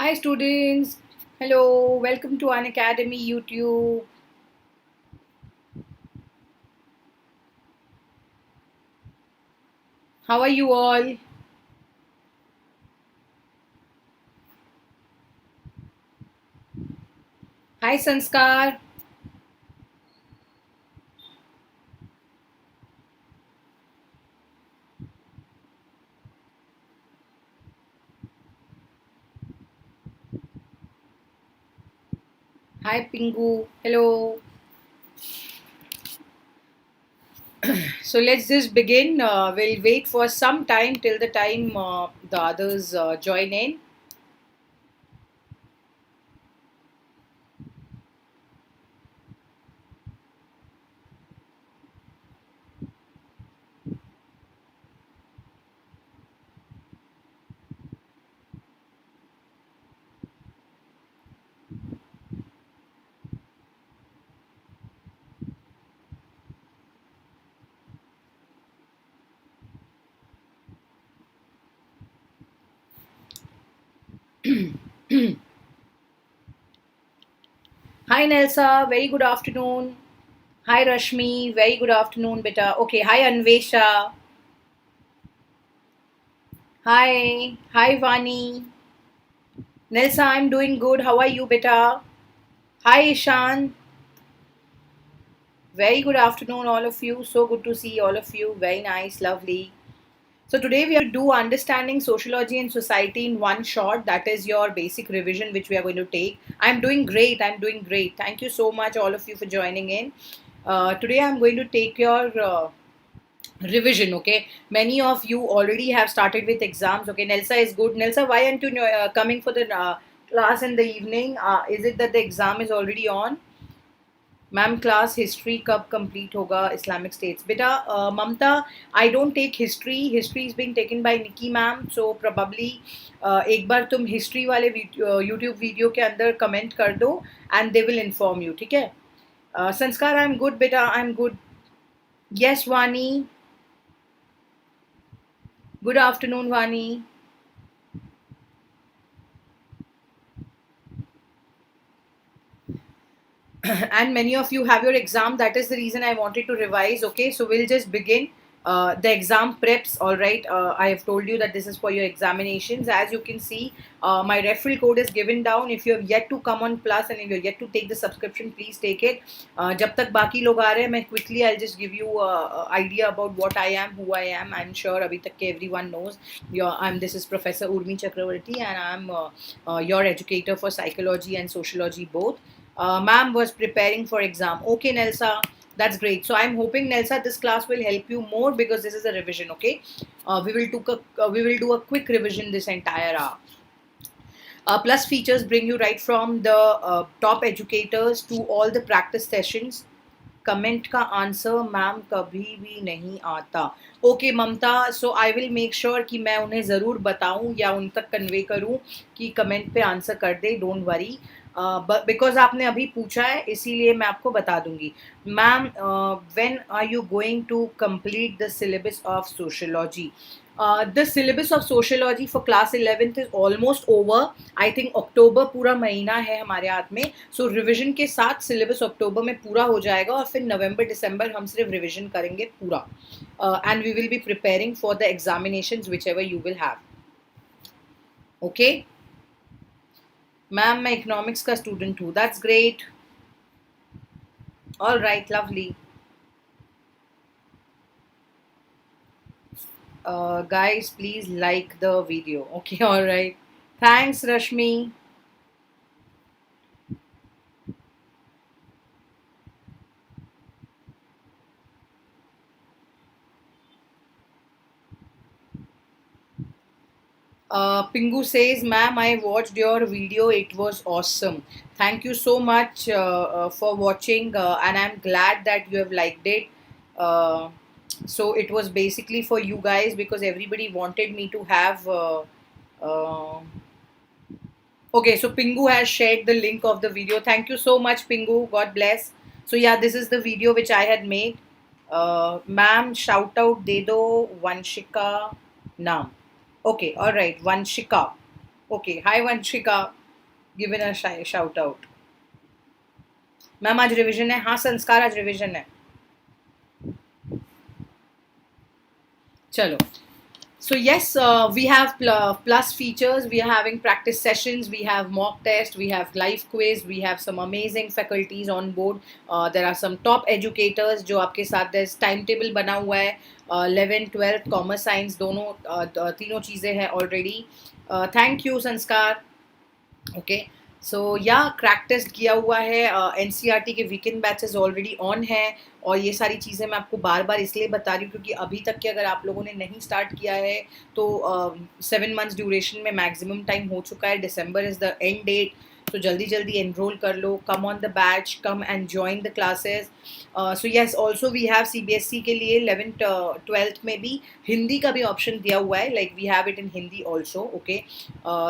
Hi students, hello, welcome to Unacademy YouTube. How are you all? Hi Sanskar. Hi Pingu. Hello. So let's just begin. We'll wait for some time till the time the others join in. Hi Nelsa, very good afternoon. Hi Rashmi, very good afternoon, beta. Okay, hi Anvesha. Hi Vani. Nelsa, I'm doing good. How are you, beta? Hi Ishan. Very good afternoon, all of you. So good to see all of you. Very nice, lovely. So, today we are going to do understanding sociology and society in one shot. That is your basic revision, which we are going to take. I'm doing great. I'm doing great. Thank you so much, all of you, for joining in. Today, I'm going to take your revision. Okay, many of you already have started with exams. Okay, Nelsa is good. Nelsa, why aren't you coming for the class in the evening? Is it that the exam is already on? Ma'am class history कब complete होगा Islamic states बेटा Mamata I don't take history history is being taken by Nikki ma'am so probably एक बार तुम history वाले YouTube video के अंदर comment कर दो and they will inform you ठीक है संस्कार आई एम गुड बेटा आई एम गुड यस वानी गुड आफ्टरनून वानी and many of you have your exam. That is the reason I wanted to revise. Okay, so we'll just begin the exam preps. All right, I have told you that this is for your examinations. As you can see, my referral code is given down. If you have yet to come on plus and if you're yet to take the subscription, please take it. जब तक बाकी लोग आ रहे हैं, मैं quickly I'll just give you idea about what I am, who I am. I'm sure अभी तक के everyone knows. This is Professor Urmi Chakravorty and I'm your educator for psychology and sociology both. Ma'am was preparing for exam. Okay, Nelsa, that's great. So I'm hoping, Nelsa, this class will help you more because this is a revision. Okay, we will do a quick revision this entire hour. Plus features bring you right from the top educators to all the practice sessions. Comment का answer ma'am कभी भी नहीं आता okay Mamata so I will make sure कि मैं उन्हें ज़रूर बताऊं या उन तक कन्वे करूं कि कमेंट पे आंसर कर दे डोंट वरी बिकॉज आपने अभी पूछा है इसीलिए मैं आपको बता दूंगी ma'am when are you going to complete the syllabus of sociology the syllabus of sociology for class 11th is almost over. I think अक्टूबर पूरा महीना है हमारे हाथ में सो रिविजन के साथ सिलेबस अक्टूबर में पूरा हो जाएगा और फिर नवंबर दिसंबर हम सिर्फ रिविजन करेंगे पूरा and we will be preparing for the examinations whichever you will have okay ma'am मैं इकोनॉमिक्स का स्टूडेंट हूँ that's great all right lovely guys please like the video okay all right thanks Rashmi Pingu says, ma'am, I watched your video. It was awesome. Thank you so much for watching, and I'm glad that you have liked it. So it was basically for you guys because everybody wanted me to have. Uh, okay, so Pingu has shared the link of the video. Thank you so much, Pingu. God bless. So yeah, this is the video which I had made. Ma'am, shout out de do Vanshika Naam. Okay, all right, Vanshika. Okay, hi Vanshika, given a shout out. Ma'am आज revision है? हाँ संस्कार, आज revision है। चलो, so yes, we have plus features. We are having practice sessions, we have mock test, we have live quiz, we have some amazing faculties on board. There are some top educators जो आपके साथ there's timetable बना हुआ है। 11 12 commerce science दोनों तीनों चीज़ें हैं ऑलरेडी। थैंक यू संस्कार। ओके, सो या क्रैक टेस्ट किया हुआ है, एनसीईआरटी के वीकेंड बैचेस ऑलरेडी ऑन है। और ये सारी चीज़ें मैं आपको बार बार इसलिए बता रही हूँ क्योंकि अभी तक के अगर आप लोगों ने नहीं स्टार्ट किया है तो 7 मंथ्स ड्यूरेशन में मैक्सिमम टाइम हो चुका है। December is the end date, तो जल्दी जल्दी एनरोल कर लो, come on the batch, come and join the classes. So yes, also we have CBSE के लिए 11th 12th में भी हिंदी का भी ऑप्शन दिया हुआ है, like we have it in Hindi also. Okay,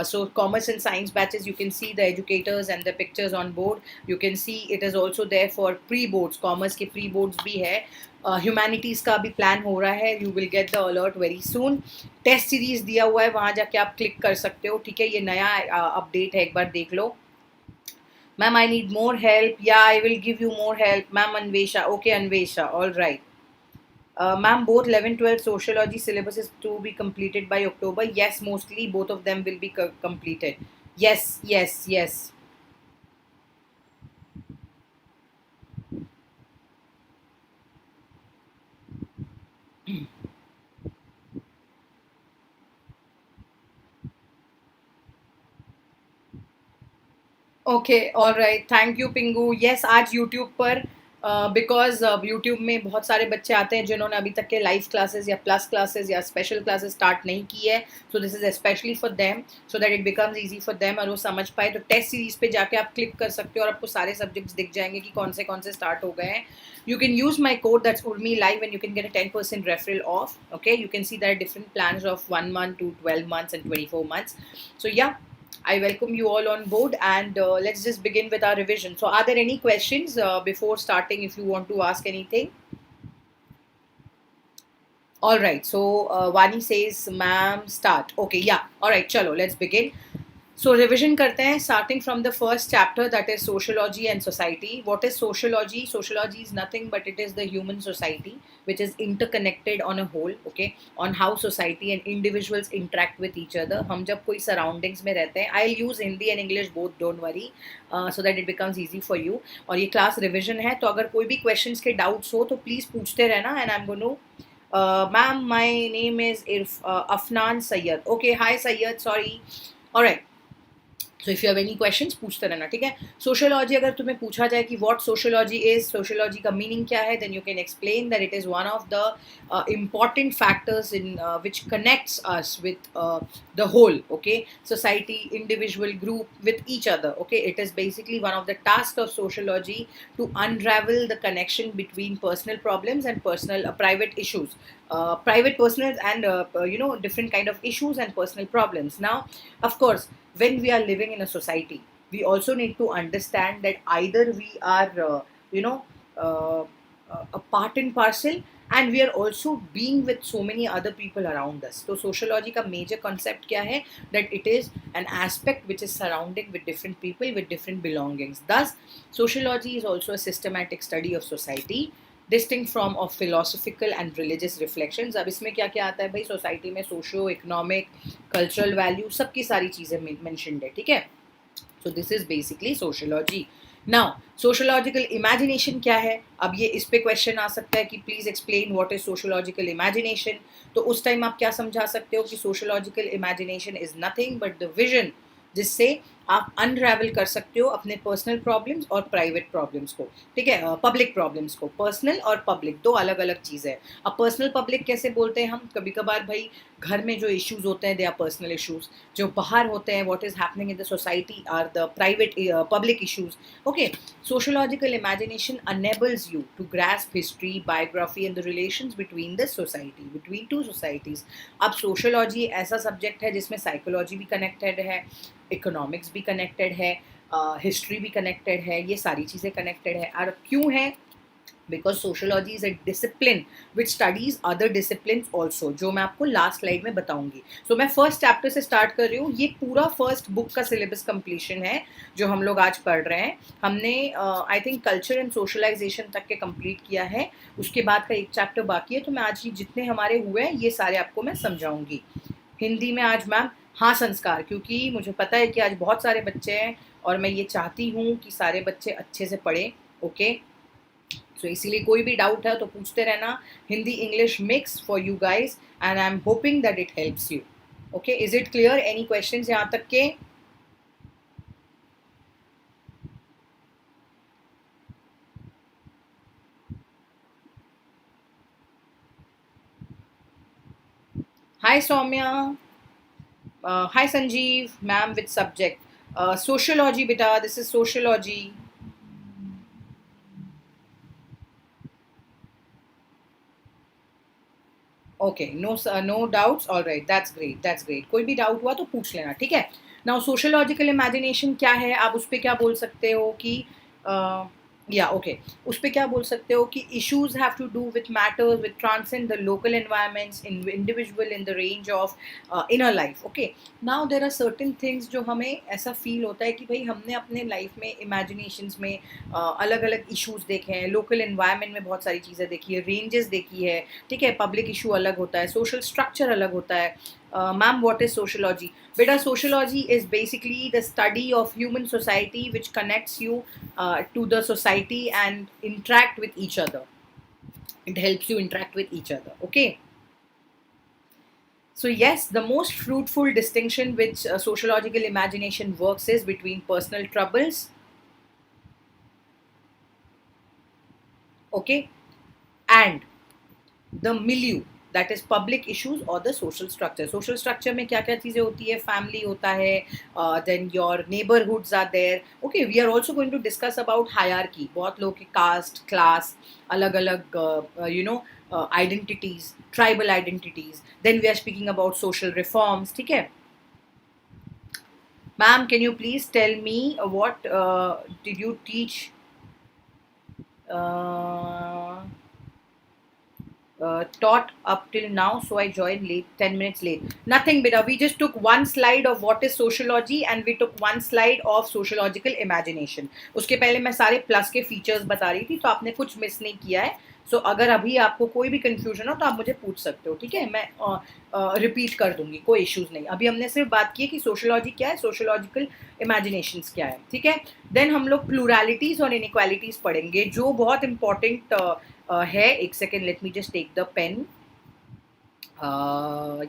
so commerce and science batches, you can see the educators and the pictures on board. You can see it is also there for pre-boards, commerce के pre-boards भी है। Humanities का भी plan हो रहा है, you will get the alert very soon. Test series दिया हुआ है, वहाँ जाके आप क्लिक कर सकते हो, ठीक है। ये नया अपडेट है, एक बार देख लो। Ma'am I need more help, या I will give you more help. Ma'am Anvesha, okay Anvesha, all right. Ma'am, both 11 12 sociology syllabus is to be completed by October. Yes, mostly both of them will be completed. Yes, yes, yes. Okay, all right, thank you पिंगू। Yes, आज YouTube पर because YouTube में बहुत सारे बच्चे आते हैं जिन्होंने अभी तक के लाइव क्लासेस या प्लस क्लासेस या स्पेशल क्लासेस स्टार्ट नहीं की है, so this is specially for them, so that it becomes easy for them और वो समझ पाए। तो टेस्ट सीरीज पे जाके आप क्लिक कर सकते हो और आपको सारे सब्जेक्ट्स दिख जाएंगे कि कौन से स्टार्ट हो गए हैं। You can use my code, that's Urmi Live, and you can get a 10% referral off. Okay, you can see there are different plans of 1 month to 12 months and 24 months. So yeah, I welcome you all on board, and let's just begin with our revision. So are there any questions before starting, if you want to ask anything? All right, so Vani says ma'am start. Okay, yeah, all right, chalo, let's begin. So revision करते हैं, starting from the first chapter, that is sociology and society. What is sociology? Sociology is nothing but it is the human society which is interconnected on a whole, okay, on how society and individuals interact with each other. हम जब कोई surroundings में रहते हैं, I'll use Hindi and English both, don't worry, so that it becomes easy for you. और ये class revision है, तो अगर कोई भी questions के doubts हो तो please पूछते रहना, and I'm going to ma'am, my name is Afnan Sayyed. Okay, hi Sayyed, sorry. All right. So if you have any questions पूछते रहना, ठीक है। सोशियोलॉजी अगर तुम्हें पूछा जाए कि व्हाट सोशियोलॉजी इज, सोशियोलॉजी का मीनिंग क्या है, then you can explain that it is one of the important factors in which connects us with the whole, okay, society, individual, group, with each other, okay. It is basically one of the tasks of sociology to unravel the connection between personal problems and personal private issues, private personal and different kind of issues and personal problems. Now of course, when we are living in a society, we also need to understand that either we are uh, a part and parcel, and we are also being with so many other people around us. So sociology का major concept क्या है, that it is an aspect which is surrounding with different people with different belongings. Thus sociology is also a systematic study of society, distinct from of philosophical and religious reflections. अब इसमें क्या क्या आता है भाई, society में socio economic cultural value सबकी सारी चीज़ें मेंशन्ड है, ठीक है। So this is basically sociology. Now sociological imagination क्या है, अब ये इस पे क्वेश्चन आ सकता है कि please explain what is sociological imagination. तो उस टाइम आप क्या समझा सकते हो कि sociological imagination is nothing but the vision जिससे आप अनरेवल कर सकते हो अपने पर्सनल प्रॉब्लम्स और प्राइवेट प्रॉब्लम्स को, ठीक है, पब्लिक प्रॉब्लम्स को। पर्सनल और पब्लिक दो अलग अलग चीज़ है। अब पर्सनल पब्लिक कैसे बोलते हैं हम, कभी कभार भाई घर में जो इश्यूज होते हैं दे आर पर्सनल इश्यूज, जो बाहर होते हैं what is happening in the society are the private public issues, okay. Sociological imagination enables you to grasp history, biography and the relations between the society, between two societies. अब sociology ऐसा subject है जिसमें psychology भी connected है, economics भी connected है, history भी connected है, ये सारी चीज़ें कनेक्टेड है। और क्यों है, because sociology is a discipline which studies other discipline also, जो मैं आपको लास्ट स्लाइड में बताऊंगी. सो मैं फर्स्ट चैप्टर से स्टार्ट कर रही हूँ. ये पूरा फर्स्ट बुक का सिलेबस कंप्लीशन है जो हम लोग आज पढ़ रहे हैं. हमने I think culture and socialization तक के कंप्लीट किया है. उसके बाद का एक चैप्टर बाकी है. तो मैं आज ये जितने हमारे हुए हैं ये सारे आपको मैं समझाऊंगी. हिंदी में आज मैम, हाँ संस्कार, क्योंकि मुझे पता है कि आज बहुत सारे बच्चे हैं और मैं ये चाहती हूँ कि सारे बच्चे अच्छे से पढ़ें. ओके, सो इसीलिए कोई भी डाउट है तो पूछते रहना. Hindi English mix for you guys and I am hoping that it helps you. Okay, is it clear? Any questions यहाँ तक के? Hi Saumya, hi Sanjeev. Ma'am with subject sociology बेटा, this is sociology. Okay, no doubts. All right, that's great, that's great. कोई भी doubt हुआ तो पूछ लेना, ठीक है. नाउ सोशियोलॉजिकल इमेजिनेशन क्या है, आप उस पर क्या बोल सकते हो कि या ओके, उस पर क्या बोल सकते हो कि issues have to do with matters with transcend the local environments in individual in the range of inner life. Okay, now there are certain things जो हमें ऐसा फील होता है कि भाई हमने अपने लाइफ में इमेजिनेशंस में अलग अलग इश्यूज देखे हैं, लोकल एनवायरनमेंट में बहुत सारी चीज़ें देखी है, रेंजेस देखी है, ठीक है. पब्लिक इशू अलग होता है, सोशल स्ट्रक्चर अलग होता है. Ma'am, what is sociology? Beta, sociology is basically the study of human society which connects you to the society and interact with each other. It helps you interact with each other. Okay. So yes, the most fruitful distinction which sociological imagination works is between personal troubles, okay, and the milieu, that is public issues or the social structure. Social structure में क्या क्या चीज़ें होती है, family होता है, then your neighborhoods are there. Okay, we are also going to discuss about hierarchy. बहुत लोग के caste, class, अलग अलग identities, tribal identities. Then we are speaking about social reforms, ठीक है. Ma'am, can you please tell me what did you teach taught up till now? So I joined late, 10 minutes late. Nothing beta, we just took one slide of what is sociology and we took one slide of sociological imagination. उसके पहले मैं सारे plus के features बता रही थी, तो आपने कुछ मिस नहीं किया है. सो अगर अभी आपको कोई भी कंफ्यूजन हो तो आप मुझे पूछ सकते हो, ठीक है. मैं रिपीट कर दूंगी, कोई इश्यूज नहीं. अभी हमने सिर्फ बात की है कि सोशियोलॉजी क्या है, सोशियोलॉजिकल इमेजिनेशंस क्या है, ठीक है. देन हम लोग प्लूरलिटीज और इनइक्वालिटीज पढ़ेंगे जो बहुत इंपॉर्टेंट है. एक second, let me just take the pen.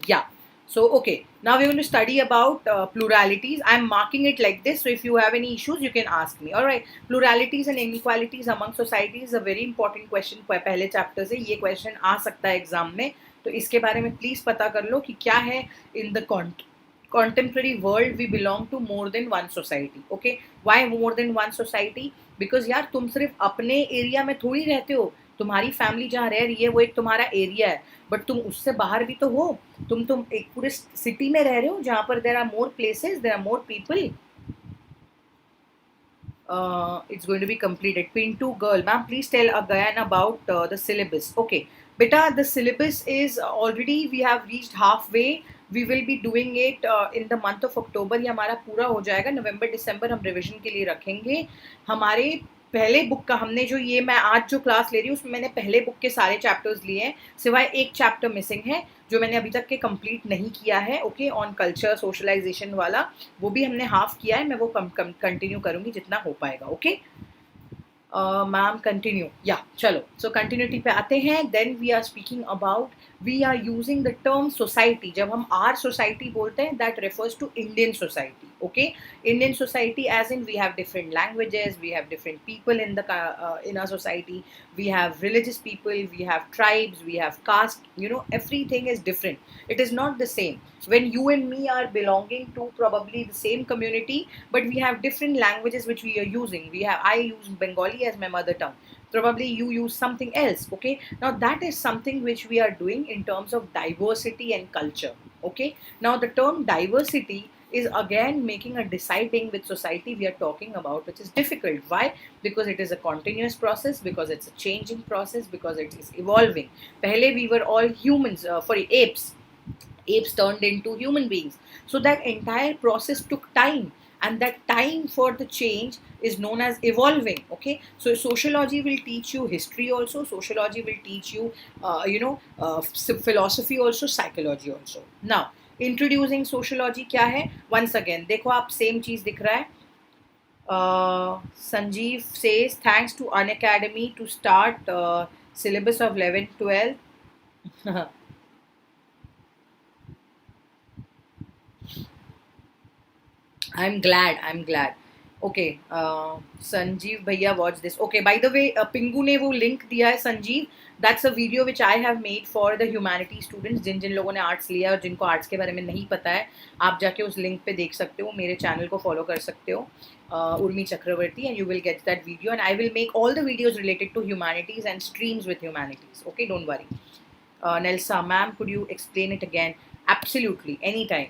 Yeah, so okay, now we're going to study about pluralities. I'm marking it like this, so if you have any issues you can ask me. All right, pluralities and inequalities among societies is a very important question. पहले chapter से ये question आ सकता है exam में, तो इसके बारे में प्लीज पता कर लो कि क्या है. In the contemporary world we belong to more than one society. Okay, why more than one society? Because यार तुम सिर्फ अपने एरिया में थोड़ी रहते हो. तुम्हारी फैमिली जहाँ रह रही है वो एक तुम्हारा एरिया है, बट तुम उससे बाहर भी तो हो. तुम एक पूरे सिटी में रह रहे हो जहाँ पर there are more places, there are more people. It's going to be completed. Pintu girl, ma'am, please tell again about the syllabus. Okay, beta, the syllabus is already, we have reached halfway. We will be doing it in the month of October. ये हमारा पूरा हो जाएगा. नवंबर दिसंबर हम revision के लिए रखेंगे. हमारे पहले बुक का, हमने जो ये मैं आज जो क्लास ले रही हूँ उसमें मैंने पहले बुक के सारे चैप्टर्स लिए हैं, सिवाय एक चैप्टर मिसिंग है जो मैंने अभी तक के कंप्लीट नहीं किया है. ओके, ऑन कल्चर सोशलाइजेशन वाला, वो भी हमने हाफ किया है. मैं वो कंटिन्यू करूँगी जितना हो पाएगा. Okay ma'am, continue. या चलो, सो कंटिन्यूटी पे आते हैं. Then we are speaking about, we are using the term society. जब हम आर सोसाइटी बोलते हैं, that refers to Indian society. Okay, Indian society as in we have different languages, we have different people in the in our society, we have religious people, we have tribes, we have caste, everything is different. It is not the same. When you and me are belonging to probably the same community, but we have different languages which we are using. I use Bengali as my mother tongue, probably you use something else. Okay, now that is something which we are doing in terms of diversity and culture. Okay, now the term diversity is again making a deciding with society we are talking about, which is difficult. Why? Because it is a continuous process, because it's a changing process, because it is evolving. Pehle we were all humans, apes. Apes turned into human beings. So that entire process took time, and that time for the change is known as evolving. Okay, so sociology will teach you history also, sociology will teach you philosophy also, psychology also. Now, introducing sociology क्या है? Once again देखो, आप same चीज दिख रहा है. Sanjeev says thanks to Unacademy to start syllabus of 11th 12th. I'm glad. I'm glad. Okay, Sanjeev भैया watch this. Okay, by the way, Pingu ने वो link दिया है Sanjeev. That's a video which I have made for the humanities students. जिन जिन लोगों ने arts लिया और जिनको आर्ट्स के बारे में नहीं पता है, आप जाके उस लिंक पे देख सकते हो, मेरे चैनल को फॉलो कर सकते हो, Urmi Chakravorty, and you will get that video. And I will make all the videos related to humanities and streams with humanities. Okay, don't worry. Nelsa, ma'am, could you explain it again? Absolutely, anytime.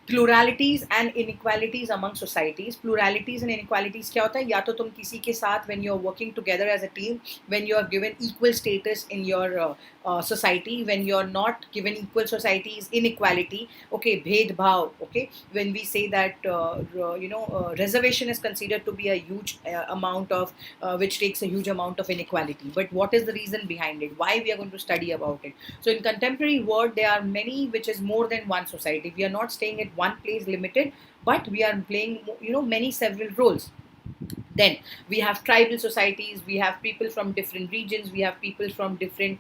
Pluralities and inequalities among societies. Pluralities and inequalities क्या होता है? या तो तुम किसी के साथ when you're working together as a team, when you are given equal status in your society, when you're not given equal society is inequality. Okay, भेदभाव. Okay, when we say that reservation is considered to be a huge amount of which takes a huge amount of inequality. But what is the reason behind it? Why we are going to study about it? So in contemporary world, there are many which is more than one society. We are not staying at one place limited, but we are playing many several roles. Then we have tribal societies, we have people from different regions, we have people from different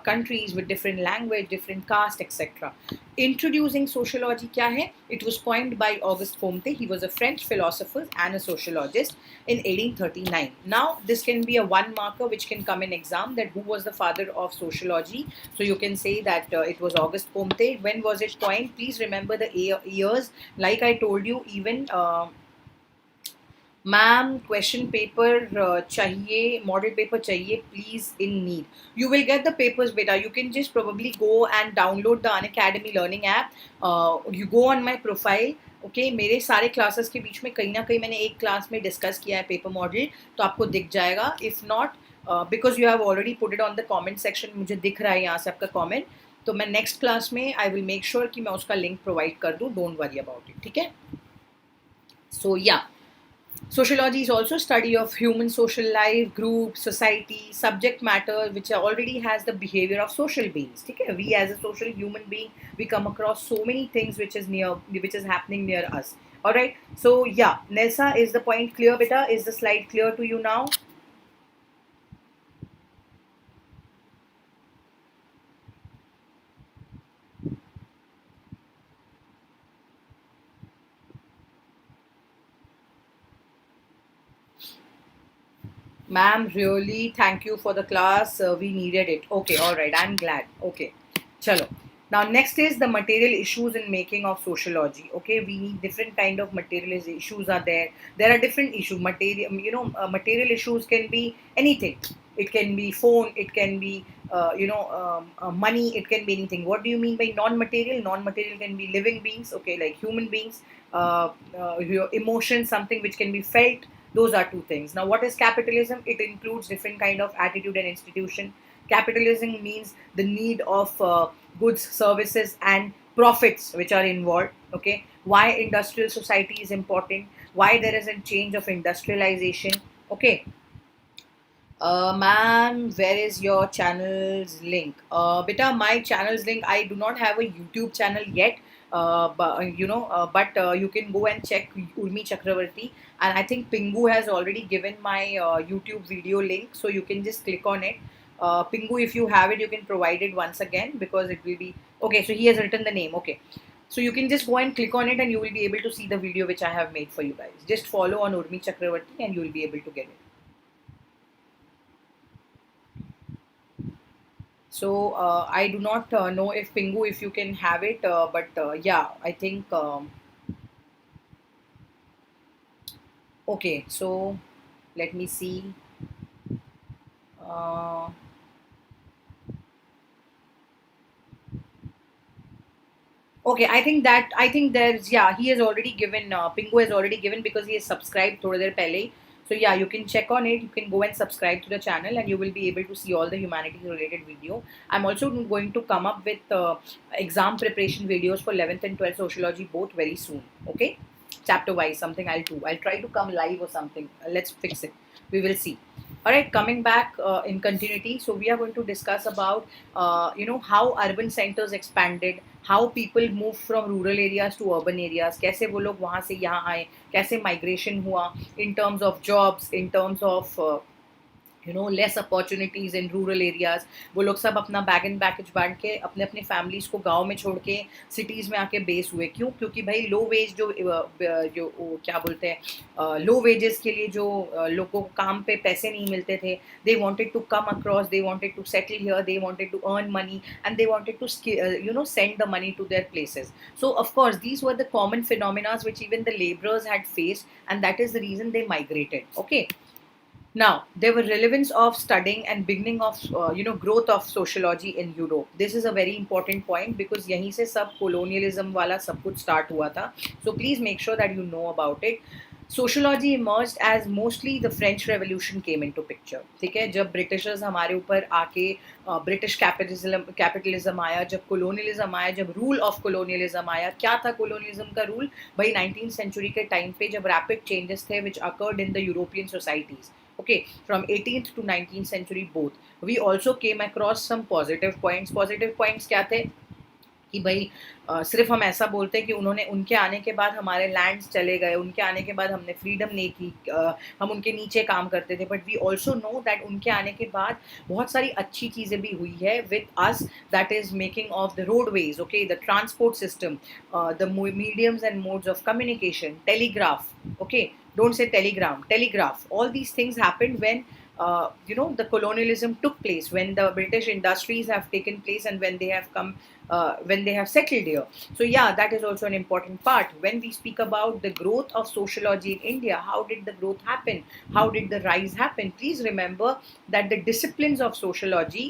countries with different language, different caste, etc. Introducing sociology kya hai? It was coined by Auguste Comte. He was a French philosopher and a sociologist in 1839. Now this can be a one marker which can come in exam, that who was the father of sociology. So you can say that it was Auguste Comte. When was it coined? Please remember the years. Like I told you, even ma'am question paper चाहिए, model paper चाहिए please in need. You will get the papers बेटा. You can just probably go and download the Unacademy learning app. You go on my profile. Okay, मेरे सारे classes के बीच में कहीं ना कहीं मैंने एक क्लास में डिस्कस किया है पेपर मॉडल, तो आपको दिख जाएगा. If not, because you have already put it on the comment section, मुझे दिख रहा है यहाँ से आपका कॉमेंट, तो मैं नेक्स्ट क्लास में आई विल मेक श्योर कि मैं उसका लिंक प्रोवाइड कर दूँ. Don't worry about it. ठीक है? सो या, sociology is also study of human social life, group, society, subject matter which already has the behavior of social beings. Okay? We as a social human being, we come across so many things which is happening near us. All right. So yeah, Nelsa, is the point clear, beta? Is the slide clear to you now? Ma'am, really, thank you for the class. We needed it. Okay, all right. I'm glad. Okay, chalo. Now, next is the material issues in making of sociology. Okay, we need different kind of material issues are there. There are different issues. Material issues can be anything. It can be phone. It can be money. It can be anything. What do you mean by non-material? Non-material can be living beings. Okay, like human beings. Your emotions, something which can be felt. Those are two things. Now, what is capitalism? It includes different kind of attitude and institution. Capitalism means the need of goods, services, and profits which are involved. Okay, why industrial society is important? Why there is a change of industrialization? Okay. Ma'am, where is your channel's link? Beta, my channel's link, I do not have a YouTube channel yet. But you can go and check Urmi Chakravorty, and I think Pingu has already given my YouTube video link, so you can just click on it. Pingu, if you have it, you can provide it once again, because it will be okay. So he has written the name. Okay, so you can just go and click on it, and you will be able to see the video which I have made for you guys. Just follow on Urmi Chakravorty, and you will be able to get it. So I do not know if Pingu, if you can have it, but yeah, I think. Okay, so let me see. Uh, Okay, I think there's, yeah, he has already given, Pingu has already given because he has subscribed थोड़ी देर पहले ही. So yeah, you can check on it. You can go and subscribe to the channel, and you will be able to see all the humanities related video. I'm also going to come up with exam preparation videos for 11th and 12th sociology both very soon. Okay, chapter wise something I'll do. I'll try to come live or something. Let's fix it. We will see. All right, coming back in continuity. So we are going to discuss about how urban centers expanded, how people moved from rural areas to urban areas, कैसे वो लोग वहाँ से यहाँ आए, कैसे migration हुआ in terms of jobs, in terms of less opportunities in rural areas. वो लोग सब अपना बैग एंड बैगेज बांट के अपने अपने फैमिलीज़ को गांव में छोड़ के सिटीज़ में आके बेस हुए. क्यों? क्योंकि भाई लो वेज क्या बोलते हैं, लो वेजेस के लिए जो लोगों को काम पे पैसे नहीं मिलते थे, they wanted to come across, they wanted to settle here, they wanted to earn money, and they wanted to send the money to their places. So of course these were the common phenomena which even the laborers had faced, and that is the reason they migrated. Okay. Now, there were relevance of studying and beginning of growth of sociology in Europe. This is a very important point because यहीं से सब colonialism वाला सब कुछ start हुआ था. So please make sure that you know about it. Sociology emerged as mostly the French Revolution came into picture. ठीक है, जब ब्रिटिशर्स हमारे ऊपर आके ब्रिटिश कैपिटलिज्म आया, जब colonialism आया, जब रूल ऑफ colonialism आया. क्या था colonialism का रूल? भाई 19th सेंचुरी के टाइम पे जब रैपिड चेंजेस थे which occurred in the European societies. Okay, from 18th to 19th century both. We also came across some positive points. Positive points क्या थे कि भाई सिर्फ हम ऐसा बोलते हैं कि उन्होंने, उनके आने के बाद हमारे लैंड्स चले गए, उनके आने के बाद हमने फ्रीडम नहीं की, हम उनके नीचे काम करते थे. But we also know that उनके आने के बाद बहुत सारी अच्छी चीज़ें भी हुई है with us. That is making of the roadways, okay, the transport system, the mediums and modes of communication, telegraph. Okay, don't say telegram, telegraph. All these things happened when the colonialism took place, when the British industries have taken place, and when they have come, when they have settled here. So yeah, that is also an important part. When we speak about the growth of sociology in India, how did the growth happen? How did the rise happen? Please remember that the disciplines of sociology,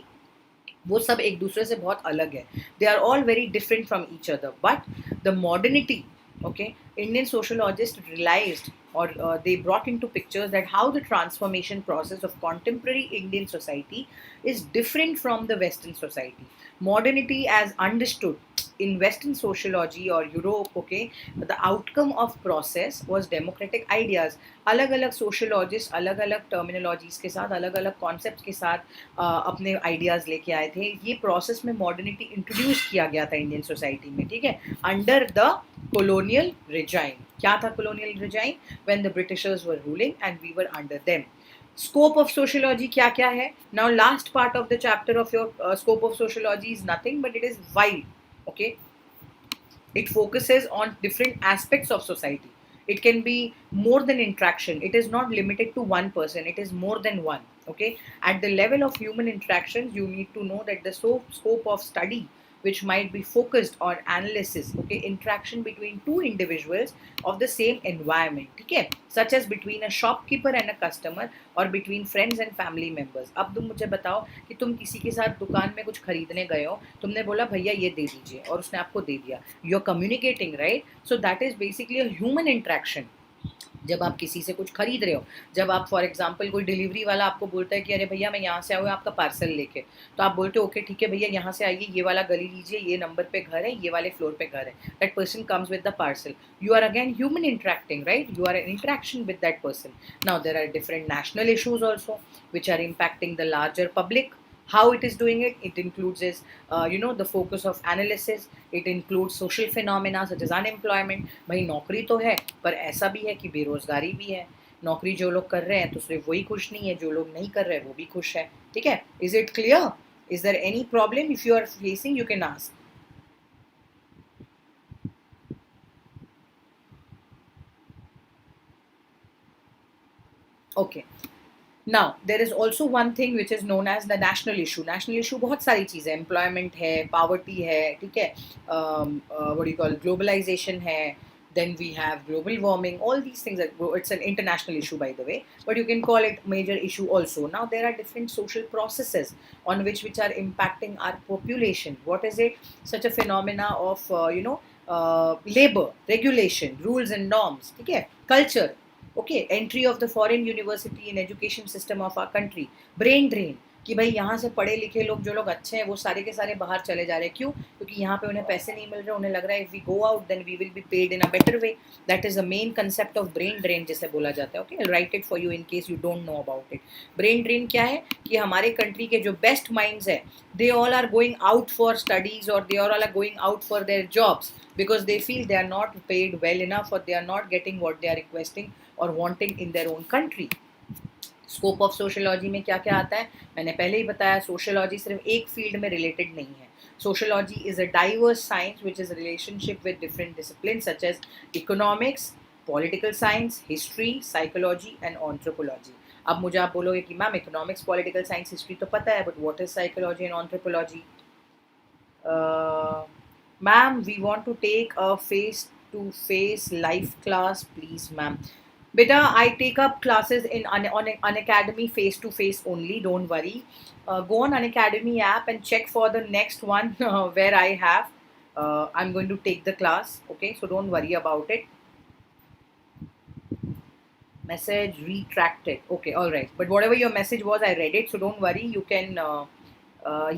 वो सब एक दूसरे से बहुत अलग है. They are all very different from each other. But the modernity, okay, Indian sociologists realized, or they brought into pictures that how the transformation process of contemporary Indian society is different from the Western society. Modernity as understood in Western sociology or Europe, okay, the outcome of process was democratic ideas. अलग अलग sociologists अलग अलग terminologies के साथ, अलग अलग concepts के साथ अपने ideas लेके आए थे. ये process में modernity introduce किया गया था Indian society में, ठीक है, under the colonial regime. क्या था colonial regime? When the Britishers were ruling and we were under them. Scope of sociology क्या क्या है? Now last part of the chapter of your scope of sociology is nothing but it is wide. Okay, it focuses on different aspects of society. It can be more than interaction. It is not limited to one person. It is more than one. Okay, at the level of human interactions, you need to know that the scope of study which might be focused on analysis, okay, interaction between two individuals of the same environment, okay, such as between a shopkeeper and a customer or between friends and family members. अब तुम मुझे बताओ कि तुम किसी के साथ दुकान में कुछ खरीदने गए हो, तुमने बोला भैया ये दे दीजिए और उसने आपको दे दिया. You are communicating, right? So that is basically a human interaction. जब आप किसी से कुछ खरीद रहे हो, जब आप फॉर एग्जांपल कोई डिलीवरी वाला आपको बोलता है कि अरे भैया मैं यहाँ से आया हूँ आपका पार्सल लेके, तो आप बोलते हो ओके ठीक है भैया यहाँ से आइए, ये वाला गली लीजिए, ये नंबर पे घर है, ये वाले फ्लोर पे घर है. That person comes with the parcel. You are again human interacting, right? You are in interaction with that person. Now there are different national issues also which are impacting the larger public. How it is doing it? It includes is, the focus of analysis. It includes social phenomena such as unemployment. भाई नौकरी तो है पर ऐसा भी है कि बेरोजगारी भी है. नौकरी जो लोग कर रहे हैं तो सिर्फ वही खुश नहीं है, जो लोग नहीं कर रहे हैं वो भी खुश है. ठीक है? Is it clear? Is there any problem? If you are facing, you can ask. Okay. Now there is also one thing which is known as the national issue. National issue बहुत सारी चीज़ें, employment है, poverty है, ठीक है, what do you call, globalization है, Then we have global warming, all these things it's an international issue, by the way, but you can call it major issue also. Now there are different social processes on which are impacting our population. What is it? Such a phenomena of labor, regulation, rules and norms, okay, culture, okay, entry of the foreign university in education system of our country, brain drain, कि भाई यहाँ से पढ़े लिखे लोग, जो लोग अच्छे हैं वो सारे के सारे बाहर चले जा रहे हैं. क्यों? क्योंकि यहाँ पे उन्हें पैसे नहीं मिल रहे, उन्हें लग रहा है if we go out then we will be paid in a better way. That is the main concept of brain drain जिसे बोला जाता है. Okay, write it for you in case you don't know about it. Brain drain क्या है? कि हमारे country के जो बेस्ट माइंड्स है, they all are going out for studies और they all are going out for their jobs because they feel they are not paid well enough or they are not getting what they are requesting or wanting in their own country. Scope of sociology में क्या क्या आता है? मैंने पहले ही बताया, sociology सिर्फ एक फील्ड में रिलेटेड नहीं है. Sociology is a diverse science which is relationship with different discipline such as economics, political science, history, psychology and anthropology. अब मुझे आप बोलोगे कि ma'am economics, political science, history तो पता है, but what is psychology and anthropology? Ma'am we want to take a face to face live class please ma'am. Beta, I take up classes on Unacademy face to face only. Don't worry. Go on Unacademy app and check for the next one where I have. I'm going to take the class. Okay, so don't worry about it. Message retracted. Okay, all right. But whatever your message was, I read it. So don't worry. You can.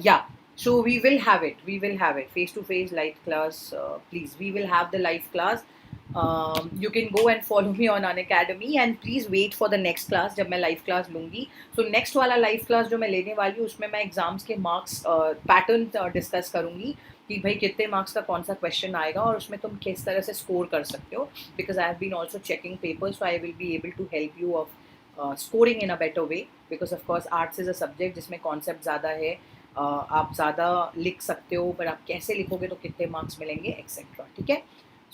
Yeah. So we will have it. We will have it. Face to face live class. Please, we will have the live class. You can go and follow me on Unacademy and please wait for the next class जब मैं live class लूँगी. So next वाला live class जो मैं लेने वाली हूँ उसमें मैं एग्जाम्स के मार्क्स पैटर्न डिस्कस करूँगी कि भाई कितने मार्क्स का कौन सा क्वेश्चन आएगा और उसमें तुम किस तरह से स्कोर कर सकते हो. Because I have been also checking papers, so I will be able to help you of scoring in a better way. Because of course arts is a subject जिसमें कॉन्सेप्ट ज़्यादा है. आप ज़्यादा लिख सकते हो, पर आप कैसे लिखोगे तो कितने मार्क्स मिलेंगे एक्सेट्रा. ठीक है.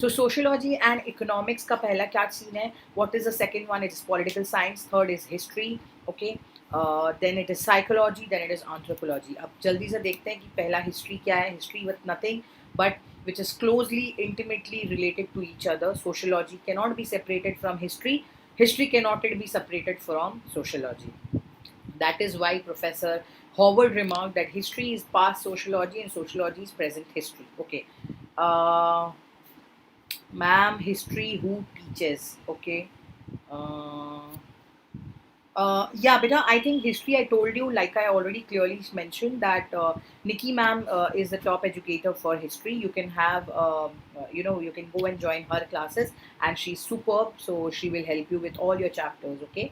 So sociology and economics का पहला क्या सीन है? What is the second one? It is political science. Third is history. Okay. Then it is psychology. Then it is anthropology. अब जल्दी से देखते हैं कि पहला history क्या है? History with nothing but which is closely, intimately related to each other. Sociology cannot be separated from history. History cannot be separated from sociology. That is why Professor Howard remarked that history is past sociology and sociology is present history. Okay. Ma'am, history who teaches? Okay. Yeah, beta, I think history, I told you, like I already clearly mentioned that Nikki ma'am is the top educator for history. You can have, you can go and join her classes and she's superb. So she will help you with all your chapters. Okay.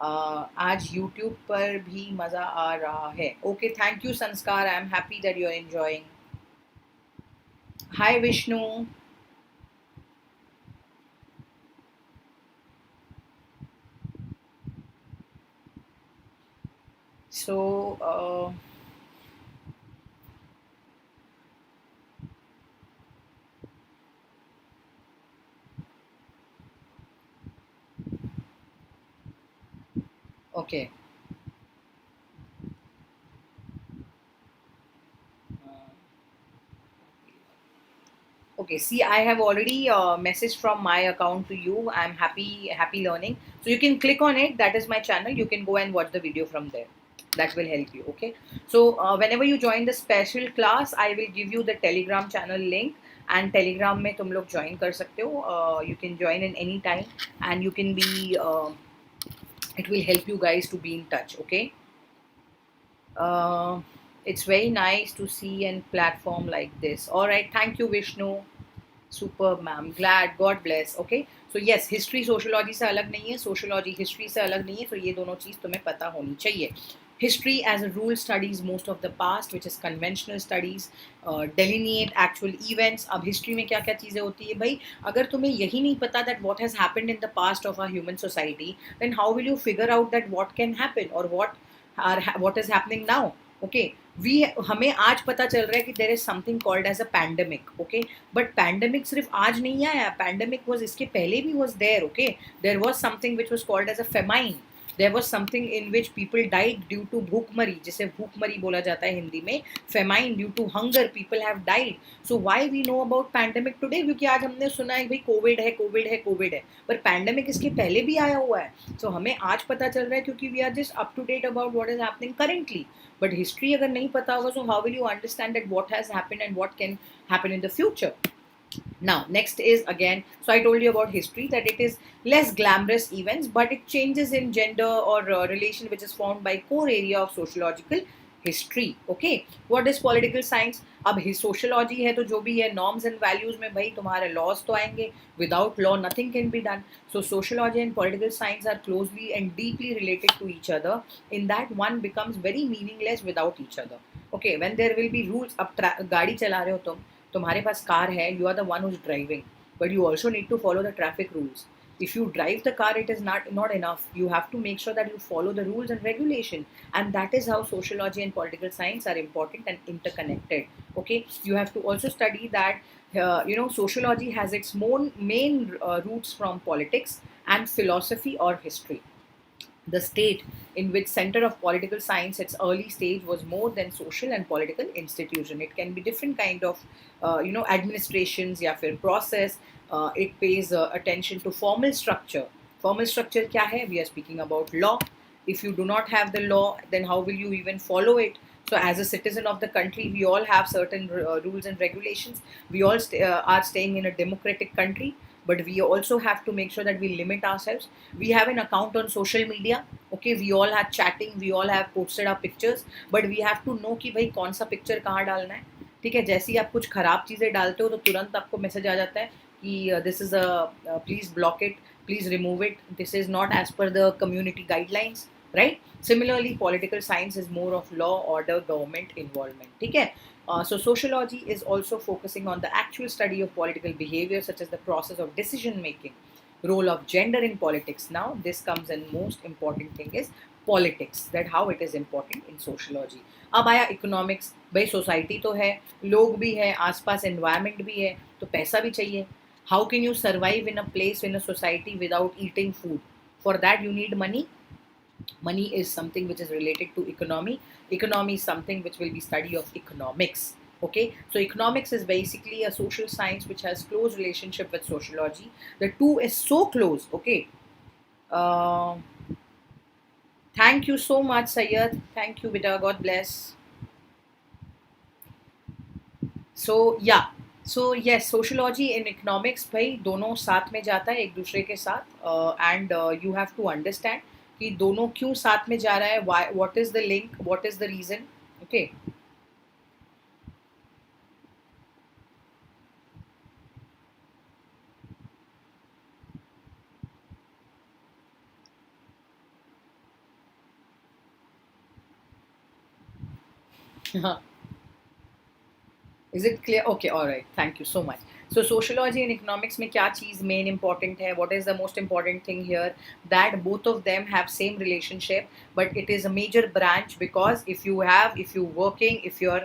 आज YouTube पर भी मज़ा आ रहा है. Okay, thank you संस्कार. I am happy that you are enjoying. Hi Vishnu. So, okay. Okay, see, I have already messaged from my account to you. I'm happy learning. So you can click on it. That is my channel. You can go and watch the video from there. That will help you. Okay. So whenever you join the special class, I will give you the Telegram channel link. And Telegram में तुम लोग join कर सकते हो. You can join in any time, and you can be. It will help you guys to be in touch. Okay. It's very nice to see and platform like this. All right. Thank you, Vishnu. Superb, ma'am. Glad. God bless. Okay. So yes, history sociology से अलग नहीं है, sociology history से अलग नहीं है. So ये दोनों चीज़ तुम्हें पता होनी चाहिए. History as a rule studies most of the past, which is conventional studies, delineate actual events. अब history में क्या क्या चीज़ें होती है भाई? अगर तुम्हें यही नहीं पता that what has happened in the past of our human society, then how will you figure out that what can happen or what is happening now? Okay. हमें आज पता चल रहा है कि there is something called as a pandemic. Okay. But pandemic सिर्फ आज नहीं आया. Pandemic was इसके पहले भी was there. Okay. There was something which was called as a famine. there was something in which people died due to भूखमरी, जिसे भूखमरी बोला जाता है हिंदी में, famine due to hunger, people have died. So why we know about pandemic today? क्योंकि आज हमने सुना है भाई कोविड है, कोविड है, कोविड है, पर पैंडेमिक इसके पहले भी आया हुआ है. सो हमें आज पता चल रहा है क्योंकि we are just up to date about what is happening currently. But history अगर नहीं पता होगा, so how will you understand that what has happened and what can happen in the future. Now, next is again, so I told you about history, that it is less glamorous events, but it changes in gender or relation which is formed by core area of sociological history. Okay, what is political science? अब sociology है तो जो भी है norms and values में भाई तुम्हारे laws तो आएंगे. Without law nothing can be done. So sociology and political science are closely and deeply related to each other, in that one becomes very meaningless without each other. Okay, when there will be rules, अब गाड़ी चला रहे हो तुम्हारे पास car है, you are the one who's driving, but you also need to follow the traffic rules. If you drive the car, it is not enough. You have to make sure that you follow the rules and regulation, and that is how sociology and political science are important and interconnected. Okay, you have to also study that sociology has its main roots from politics and philosophy or history. The state in which center of political science its early stage was more than social and political institution. It can be different kind of administrations या फिर process. It pays attention to formal structure. Formal structure क्या है? We are speaking about law. If you do not have the law, then how will you even follow it? So as a citizen of the country, we all have certain rules and regulations. We all are staying in a democratic country, but we also have to make sure that we limit ourselves. We have an account on social media. Okay, we all have chatting, we all have posted our pictures, but we have to know कि भाई कौन सा picture कहाँ डालना है. ठीक है, जैसे ही आप कुछ खराब चीज़ें डालते हो तो तुरंत आपको मैसेज आ जाता है कि this is please block it, please remove it, this is not as per the community guidelines. Right? Similarly, political science is more of law, order, government involvement. ठीक है? So sociology is also focusing on the actual study of political behavior, such as the process of decision making, role of gender in politics. Now, this comes in most important thing is politics, that how it is important in sociology. अब आया economics. भाई society तो है, लोग भी है, आसपास environment भी है, तो पैसा भी चाहिए. How can you survive in a place, in a society without eating food? For that you need money. Money is something which is related to economy. Economy is something which will be study of economics. Okay, so economics is basically a social science which has close relationship with sociology. The two is so close. Okay, thank you so much, Sayyad. Thank you, beta. God bless. So yeah, so yes, sociology and economics भाई दोनों साथ में जाता है एक दूसरे के साथ, and you have to understand कि दोनों क्यों साथ में जा रहा है, what is the link, what is the reason. Okay, is it clear? Okay, alright, thank you so much. So sociology and economics में क्या चीज़ main important है? What is the most important thing here? That both of them have same relationship, but it is a major branch, because if you working, if you're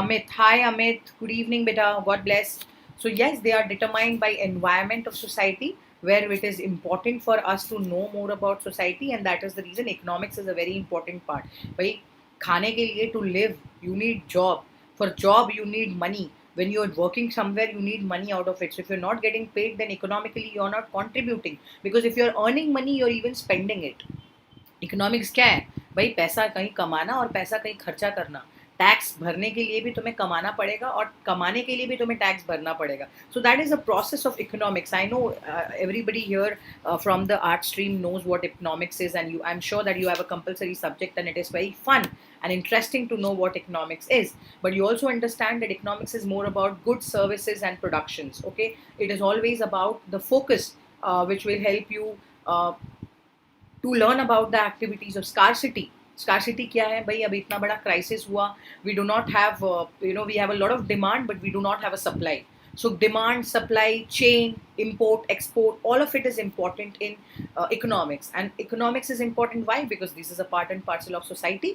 Amit, hi Amit, good evening beta, God bless. So yes, they are determined by environment of society, where it is important for us to know more about society, and that is the reason economics is a very important part. भाई खाने के लिए to live you need job, for job you need money. When you're working somewhere, you need money out of it. So if you're not getting paid, then economically you're not contributing, because if you're earning money, you're even spending it. Economics क्या है भाई? पैसा कहीं कमाना और पैसा कहीं खर्चा करना. टैक्स भरने के लिए भी तुम्हें कमाना पड़ेगा और कमाने के लिए भी तुम्हें टैक्स भरना पड़ेगा. सो that is a process of economics. I know everybody here from the art stream knows what economics is, and I'm sure that you have a compulsory subject and it is very fun and interesting to know what economics is. But you also understand that economics is more about goods, services and productions. Okay, it is always about the focus which will help you to learn about the activities of scarcity. Scarcity क्या है भाई? अब इतना बड़ा crisis हुआ, we do not have we have a lot of demand, but we do not have a supply. So demand, supply, chain, import, export, all of it is important in economics. And economics is important why? Because this is a part and parcel of society.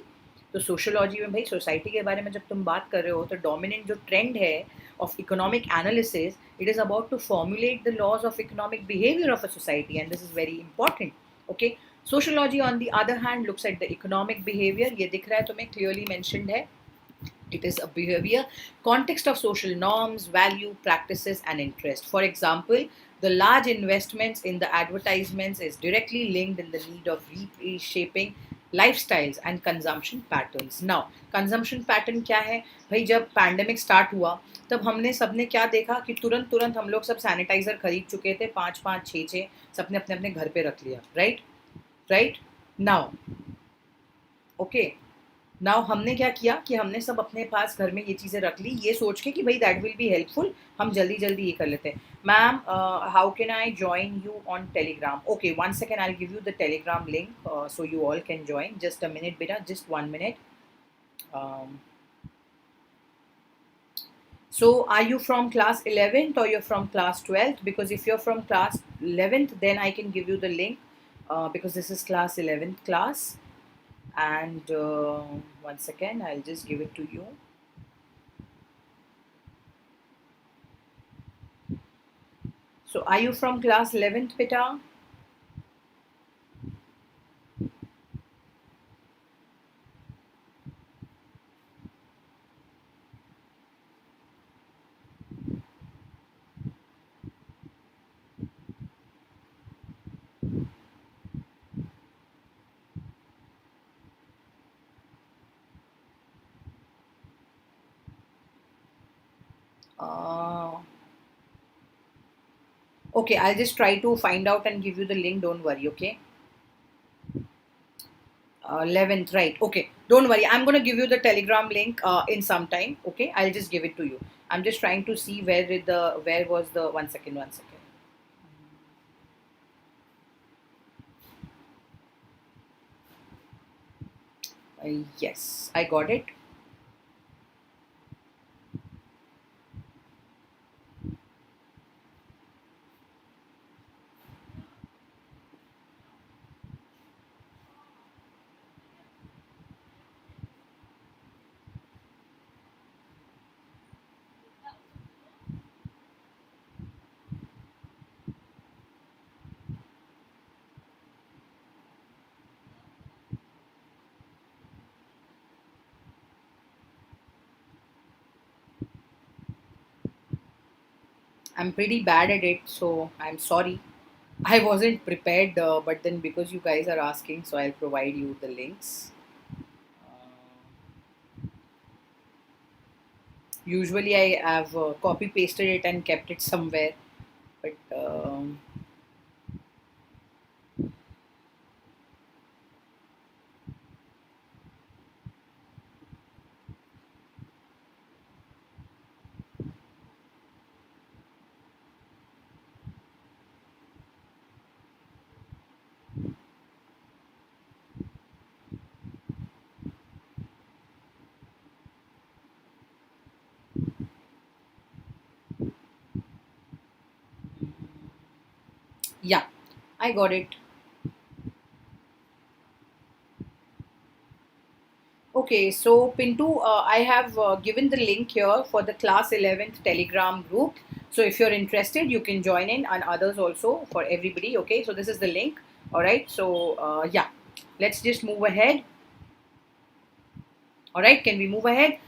तो sociology में भाई society के बारे में जब तुम बात कर रहे हो, तो डोमिनेंट जो ट्रेंड है of economic analysis, it is about to formulate the laws of economic behaviour of a society, and this is very important. Okay, Sociology on the other hand looks at the economic behavior. ये दिख रहा है तुम्हें, clearly mentioned है. It is a behavior context of social norms, value, practices, and interest. For example, the large investments in the advertisements is directly linked in the need of reshaping lifestyles and consumption patterns. Now, consumption pattern क्या है भाई? जब pandemic start हुआ तब हमने सबने क्या देखा कि तुरंत तुरंत हम लोग सब सैनिटाइजर खरीद चुके थे, 5-5, 6-6 सबने अपने अपने घर पे रख लिया, राइट नाउ. ओके, नाउ हमने क्या किया कि हमने सब अपने पास घर में ये चीज़ें रख ली, ये सोच के कि भाई दैट विल बी हेल्पफुल, हम जल्दी जल्दी ये कर लेते हैं. Ma'am, how can I join you on Telegram? Okay, 1 second, I give you the Telegram link so you all can join. Just a minute बेटा, just 1 minute. So are you from class 11th or you're from class 12th? Because if you're from class 11th, then I can give you the link because this is class 11th class. And 1 second, I'll just give it to you. So are you from class 11th, beta? Okay, I'll just try to find out and give you the link. Don't worry, okay? 11th, right? Okay, don't worry. I'm gonna give you the Telegram link in some time. Okay, I'll just give it to you. I'm just trying to see where was the 1 second, 1 second. Yes, I got it. I'm pretty bad at it, so I'm sorry. I wasn't prepared, but then because you guys are asking, so I'll provide you the links. Usually, I have copy pasted it and kept it somewhere, but yeah, I got it. Okay, so Pintu, I have given the link here for the class 11th Telegram group. So if you're interested, you can join in, and others also, for everybody. Okay, so this is the link. All right, so yeah, let's just move ahead. All right, can we move ahead?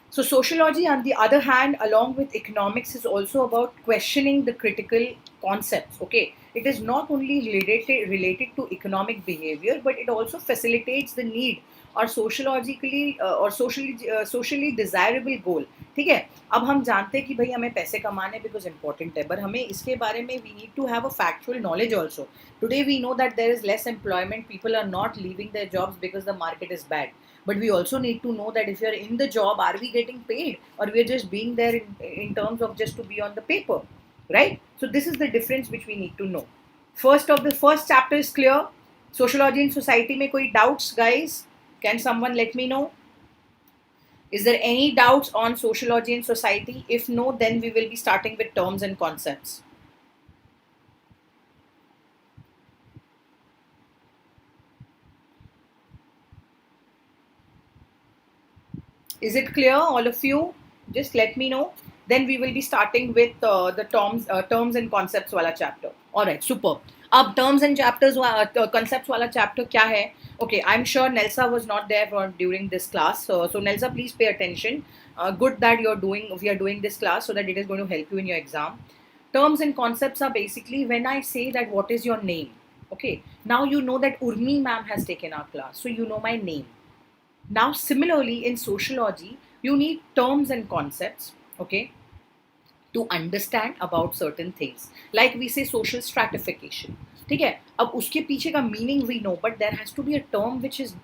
So sociology, on the other hand, along with economics, is also about questioning the critical concepts. Okay, it is not only related to economic behavior, but it also facilitates the need or sociologically or socially desirable goal. ठीक है, अब हम जानते हैं कि भाई हमें पैसे कमाने बिकॉज इम्पोर्टेंट है, पर हमें इसके बारे में we need to have a factual knowledge also. Today we know that there is less employment, people are not leaving their jobs because the market is bad. But we also need to know that if you're in the job, are we getting paid or we're just being there in terms of just to be on the paper, right? So this is the difference which we need to know. First chapter is clear. Sociology and society mein koi doubts, guys? Can someone let me know? Is there any doubts on sociology and society? If no, then we will be starting with terms and concepts. Is it clear, all of you? Just let me know. Then we will be starting with the terms and concepts wala chapter. All right, super. अब terms and chapters concepts वाला chapter क्या है? Okay, I'm sure Nelsa was not there during this class. So Nelsa, please pay attention. Good that we are doing this class so that it is going to help you in your exam. Terms and concepts are basically when I say that what is your name. Okay, now you know that Urmi Ma'am has taken our class, so you know my name. Now similarly in sociology, you need terms and concepts, okay, to understand about certain things. Like we say social stratification. ठीक है, अब उसके पीछे का meaning we know, but there has to be a term which is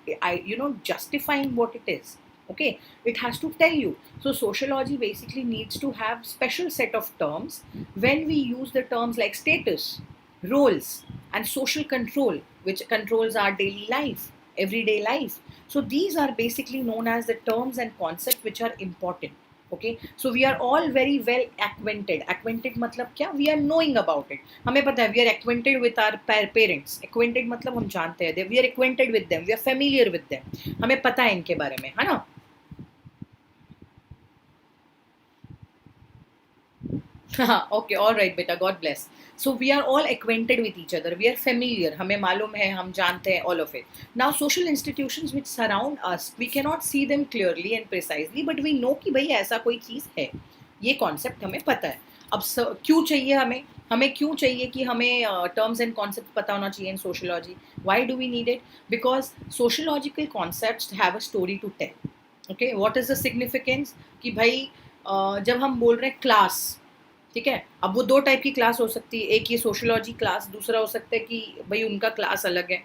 justifying what it is. Okay, it has to tell you. So sociology basically needs to have special set of terms. When we use the terms like status, roles, and social control, which controls our daily life, everyday life, so these are basically known as the terms and concepts which are important. Okay, so we are all very well acquainted मतलब क्या, we are knowing about it. हमें पता है, we are acquainted with our parents. Acquainted मतलब हम जानते हैं, we are acquainted with them, we are familiar with them. हमें पता है इनके बारे में, है ना? Okay, all right beta, God bless. So we are all acquainted with each other, we are familiar, हमें मालूम है, हम जानते हैं, all of it. Now social institutions which surround us, we cannot see them clearly and precisely, but we know कि भाई ऐसा कोई चीज़ है, ये concept हमें पता है. अब क्यों चाहिए हमें, क्यों चाहिए कि हमें terms and concepts पता होना चाहिए in sociology? Why do we need it? Because sociological concepts have a story to tell. Okay, what is the significance? कि भाई जब हम बोल रहे हैं क्लास, ठीक है, अब वो दो टाइप की क्लास हो सकती है. एक ये सोशोलॉजी क्लास, दूसरा हो सकता है कि भाई उनका क्लास अलग है,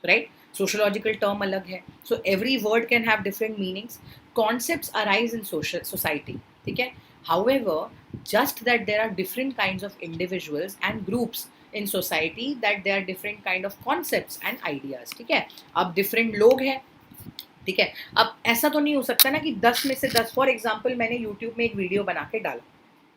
राइट? सोशोलॉजिकल टर्म अलग है. So every word can have different meanings. Concepts arise in society, ठीक है. However just that there are different kinds of individuals and groups in society, that there are different kind of concepts and ideas, ठीक है. अब different लोग हैं, ठीक है. अब ऐसा तो नहीं हो सकता ना कि 10 में से 10, फॉर एग्जाम्पल मैंने यूट्यूब में एक वीडियो बना के डाला,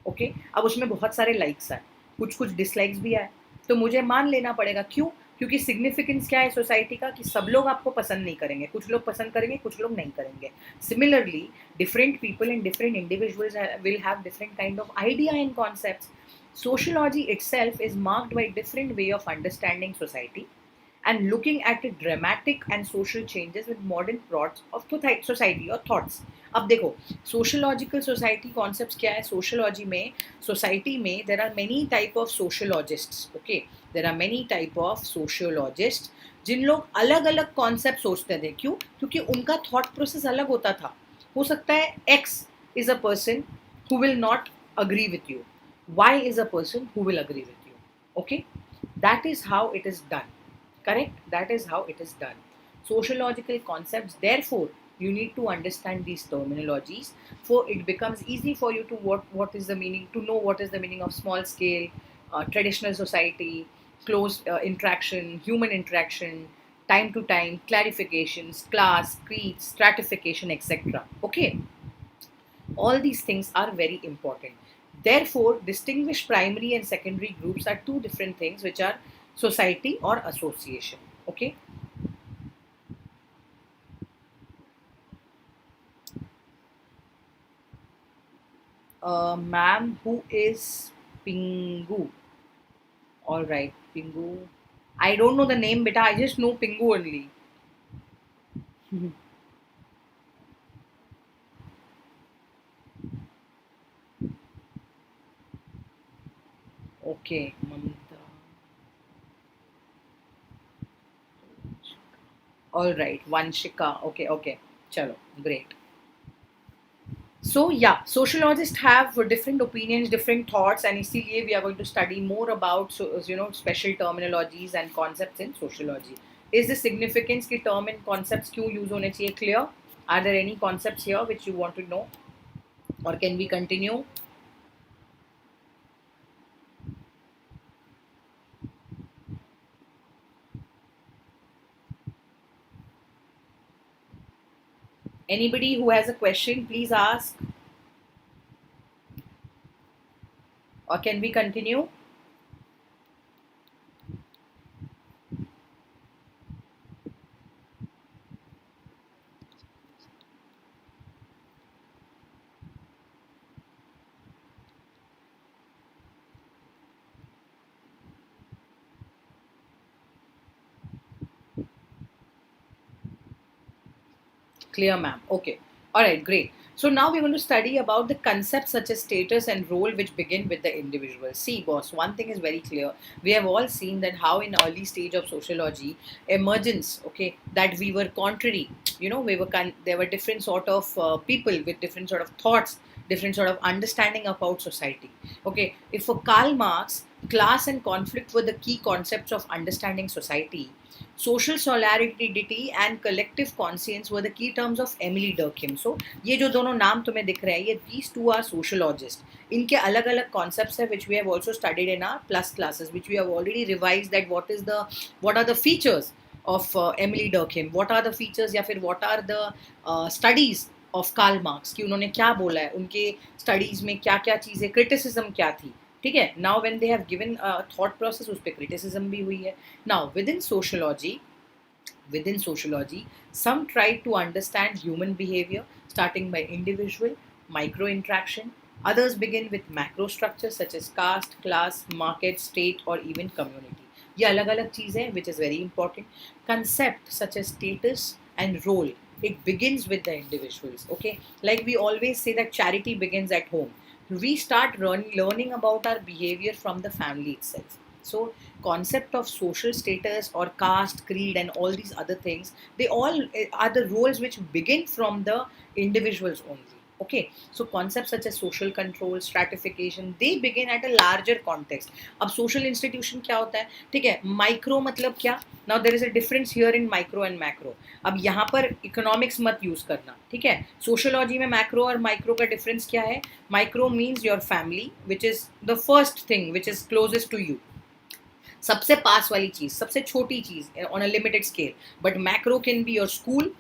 ओके, अब उसमें बहुत सारे लाइक्स आए, कुछ कुछ डिसलाइक्स भी आए, तो मुझे मान लेना पड़ेगा. क्यों? क्योंकि सिग्निफिकेंस क्या है सोसाइटी का, कि सब लोग आपको पसंद नहीं करेंगे, कुछ लोग पसंद करेंगे, कुछ लोग नहीं करेंगे. Similarly different people and different individuals will have different kind of idea and concepts. Sociology itself is marked by different way of understanding society and looking at the dramatic and social changes with modern thoughts of society or thoughts. अब देखो, sociological society concepts क्या है sociology में? Society में there are many type of sociologists, okay, there are many type of sociologist जिन लोग अलग अलग कॉन्सेप्ट सोचते थे. क्यों? क्योंकि उनका थॉट प्रोसेस अलग होता था. हो सकता है X is a person who will not agree with you, Y is a person who will agree with you. Okay, that is how it is done. Correct? That is how it is done. Sociological concepts, therefore, you need to understand these terminologies, for it becomes easy for you to what is the meaning, to know what is the meaning of small scale, traditional society, close interaction, human interaction, time to time, clarifications, class, creed, stratification, etc. Okay, all these things are very important. Therefore, distinguish primary and secondary groups are two different things, which are society or association. Okay. Ma'am, who is Pingu? All right, Pingu. I don't know the name, beta. I just know Pingu only. Okay, Mamta. All right, Vanshika. Okay, okay. Chalo, great. So yeah, sociologists have different opinions, different thoughts, and इसीलिए we are going to study more about special terminologies and concepts in sociology. Is the significance की term and concepts क्यों use होने चाहिए clear? Are there any concepts here which you want to know, or can we continue? Anybody who has a question, please ask, or can we continue? Clear, ma'am. Okay. All right, great. So now we're going to study about the concepts such as status and role which begin with the individual. See, boss, one thing is very clear. We have all seen that how in early stage of sociology, emergence, okay, that we were contrary. There were different sort of people with different sort of thoughts, different sort of understanding about society. Okay, if for Karl Marx, class and conflict were the key concepts of understanding society, social solidarity and collective conscience were the key terms of Emily Durkheim. So ये जो दोनों नाम तुम्हें दिख रहे हैं, ये these two are sociologists. इनके अलग अलग concepts है which we have also studied in our plus classes, which we have already revised that what are the features of Emily Durkheim, what are the features या फिर what are the studies of Karl Marx, कि उन्होंने क्या बोला है, उनके studies में क्या क्या चीज़ें, criticism क्या थी, ठीक है. Now when they have given a thought process, उस पर criticism भी हुई है. Now within sociology, some try to understand human behavior starting by individual, micro interaction. Others begin with macro structures such as caste, class, market, state, or even community. ये अलग अलग चीज़ है which is very important. Concept such as status and role, it begins with the individuals. Okay, like we always say that charity begins at home. We start learning about our behavior from the family itself. So concept of social status or caste, creed, and all these other things, they all are the roles which begin from the individuals only. Okay, so concepts such as social control, stratification, they begin at a larger context. अब social institution क्या होता है, ठीक है, micro मतलब क्या? Now there is a difference here in micro and macro. अब यहाँ पर economics मत use करना, ठीक है. Sociology में macro और micro का difference क्या है? Micro means your family, which is the first thing which is closest to you. सबसे पास वाली चीज, सबसे छोटी चीज on a limited scale. But macro can be your school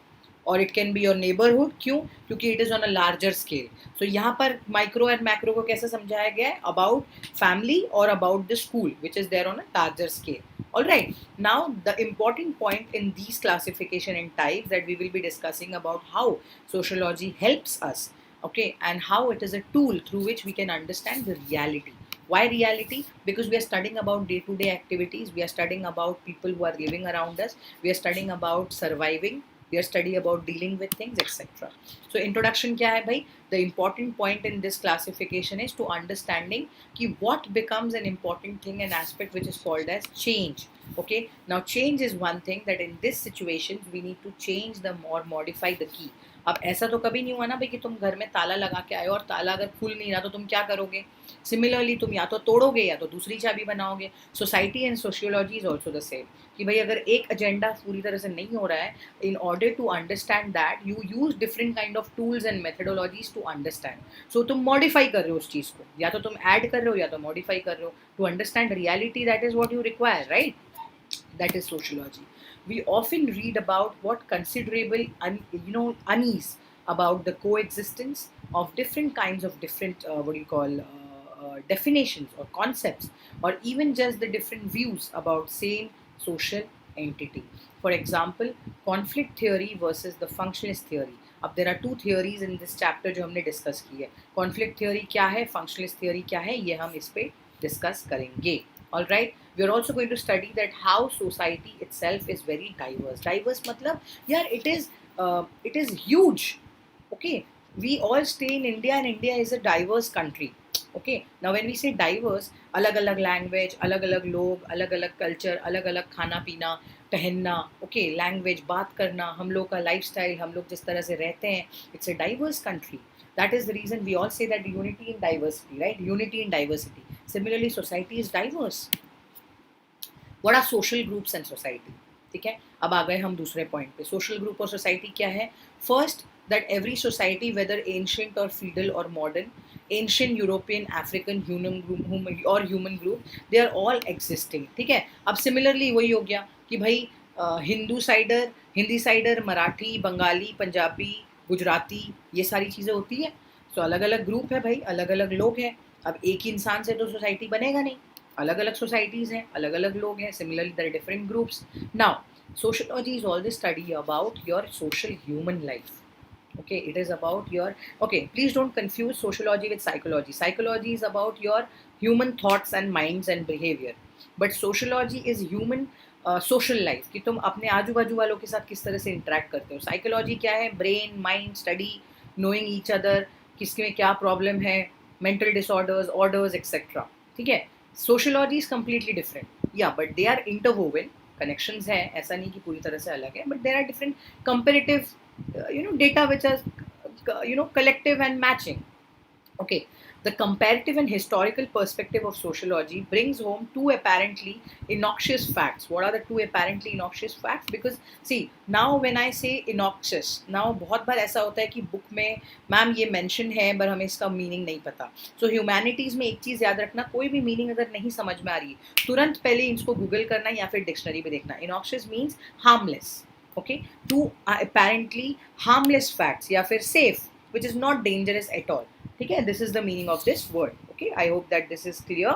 or it can be your neighborhood. क्यों? क्योंकि it is on a larger scale. So यहाँ पर micro and macro को कैसे समझाया गया है? About family or about the school, which is there on a larger scale. Alright, now the important point in these classification and types that we will be discussing about how sociology helps us, okay, and how it is a tool through which we can understand the reality. Why reality? Because we are studying about day-to-day activities, we are studying about people who are living around us, we are studying about surviving, we are studying about dealing with things, etc. So introduction क्या है भाई? The important point in this classification is to understanding कि what becomes an important thing, an aspect which is called as change. Okay, now change is one thing that in this situation we need to change the or modify the key. अब ऐसा तो कभी नहीं हुआ ना भाई कि तुम घर में ताला लगा के आए और ताला अगर खुल नहीं रहा तो तुम क्या करोगे? सिमिलरली तुम या तो तोड़ोगे या तो दूसरी चाबी बनाओगे. Society and sociology is also the same कि भाई अगर एक एजेंडा पूरी तरह से नहीं हो रहा है, in order to understand that you use different kind of tools and methodologies to understand. So तुम मॉडिफाई कर रहे हो उस चीज़ को, या तो तुम ऐड कर रहे हो या तो मॉडिफाई कर रहे हो to understand reality. That is what you require, right? That is sociology. We often read about what considerable unease about the coexistence of different kinds of different definitions or concepts, or even just the different views about same social entity. For example, conflict theory versus the functionalist theory. अब there are two theories in this chapter जो हमने discuss की है. Conflict theory क्या है, functionalist theory क्या है, ये हम इस पे discuss करेंगे. All right. We are also going to study that how society itself is very diverse. Diverse मतलब यार it is huge. Okay, we all stay in India and India is a diverse country. Okay, now when we say diverse, अलग अलग language, अलग अलग लोग, अलग अलग culture, अलग अलग खाना पीना, पहनना, okay, language, बात करना, हम लोग का lifestyle, हम लोग जिस तरह से रहते हैं, it's a diverse country. That is the reason we all say that unity in diversity, right? Unity in diversity. Similarly, society is diverse. What are social groups and society? ठीक है, अब आ गए हम दूसरे पॉइंट पे. सोशल ग्रुप और society क्या है? First, that every society, whether ancient or feudal or modern, ancient European, African, human group, they are all existing. ठीक है, अब सिमिलरली वही हो गया कि भाई हिंदी साइडर, मराठी, बंगाली, पंजाबी, गुजराती, ये सारी चीज़ें होती है. तो अलग अलग ग्रुप है भाई, अलग अलग लोग हैं. अब एक ही इंसान से तो सोसाइटी बनेगा नहीं, अलग अलग सोसाइटीज़ हैं, अलग अलग लोग हैं. Similarly there are different groups. Now sociology is all the study about your social human life. Okay, it is about your, okay, please don't confuse sociology with psychology. Psychology is about your human thoughts and minds and behavior, but sociology is human social life कि तुम अपने आजू बाजू वालों के साथ किस तरह से इंटरेक्ट करते हो. साइकोलॉजी क्या है? Brain, mind, study, knowing each other, किसके में क्या प्रॉब्लम है, मेंटल डिसऑर्डर्स, ऑर्डर्स एक्सेट्रा. ठीक है. Sociology is completely different. Yeah but they are interwoven, connections हैं, ऐसा नहीं कि पूरी तरह से अलग है, but there are different comparative data which are collective and matching. Okay, the comparative and historical perspective of sociology brings home two apparently innoxious facts. What are the two apparently innoxious facts? Because see, now when I say innoxious, now बहुत बार ऐसा होता है कि book में ma'am ये mention है पर हमें इसका मीनिंग नहीं पता. सो ह्यूमैनिटीज़ में एक चीज़ याद रखना, कोई भी मीनिंग अगर नहीं समझ में आ रही तुरंत पहले इसको गूगल करना या फिर डिक्शनरी में देखना. innoxious means harmless. Okay, two apparently harmless facts या फिर safe, which is not dangerous at all. ठीक है, this is the meaning of this word. Okay, I hope that this is clear.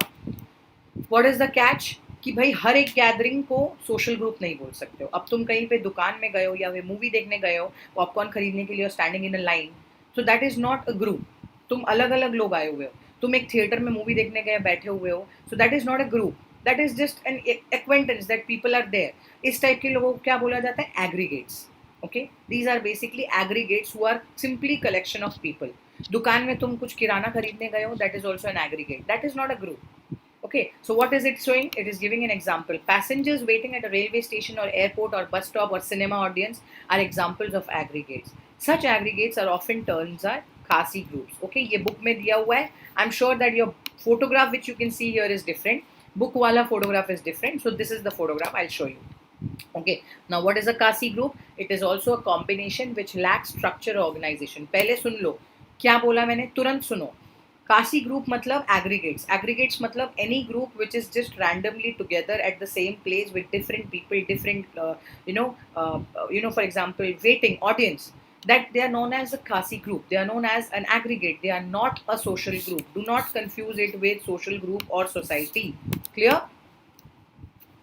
What is the catch? कि भाई हर एक gathering को social group नहीं बोल सकते हो. अब तुम कहीं पे दुकान में गए हो या फिर मूवी देखने गए हो, पॉपकॉर्न खरीदने के लिए standing in a line, so that is not a group. तुम अलग अलग लोग आए हुए हो, तुम एक थिएटर में मूवी देखने गए बैठे हुए हो, so that is not a group, that is just an acquaintance that people are there. इस टाइप के लोगों को क्या बोला जाता है? Aggregates. Okay, these are basically aggregates who are simply collection of people. दुकान में तुम कुछ किराना खरीदने गए हो, that is also an aggregate, that is not a group. Okay, so what is it showing? It is giving an example. Passengers waiting at a railway station or airport or bus stop or cinema audience are examples of aggregates. Such aggregates are often termed as khasi groups. Okay, ये book में दिया हुआ है. I'm sure that your photograph which you can see here is different. Book वाला photograph is different. So this is the photograph. I'll show you. Okay, now what is a khasi group? It is also a combination which lacks structure or organization. पहले सुन लो क्या बोला मैंने, तुरंत सुनो. कासी group मतलब aggregates. Aggregates मतलब any group which is just randomly together at the same place with different people, different for example waiting audience, that they are known as a Kasi group. They are known as an aggregate. They are not a social group. Do not confuse it with social group or society. Clear?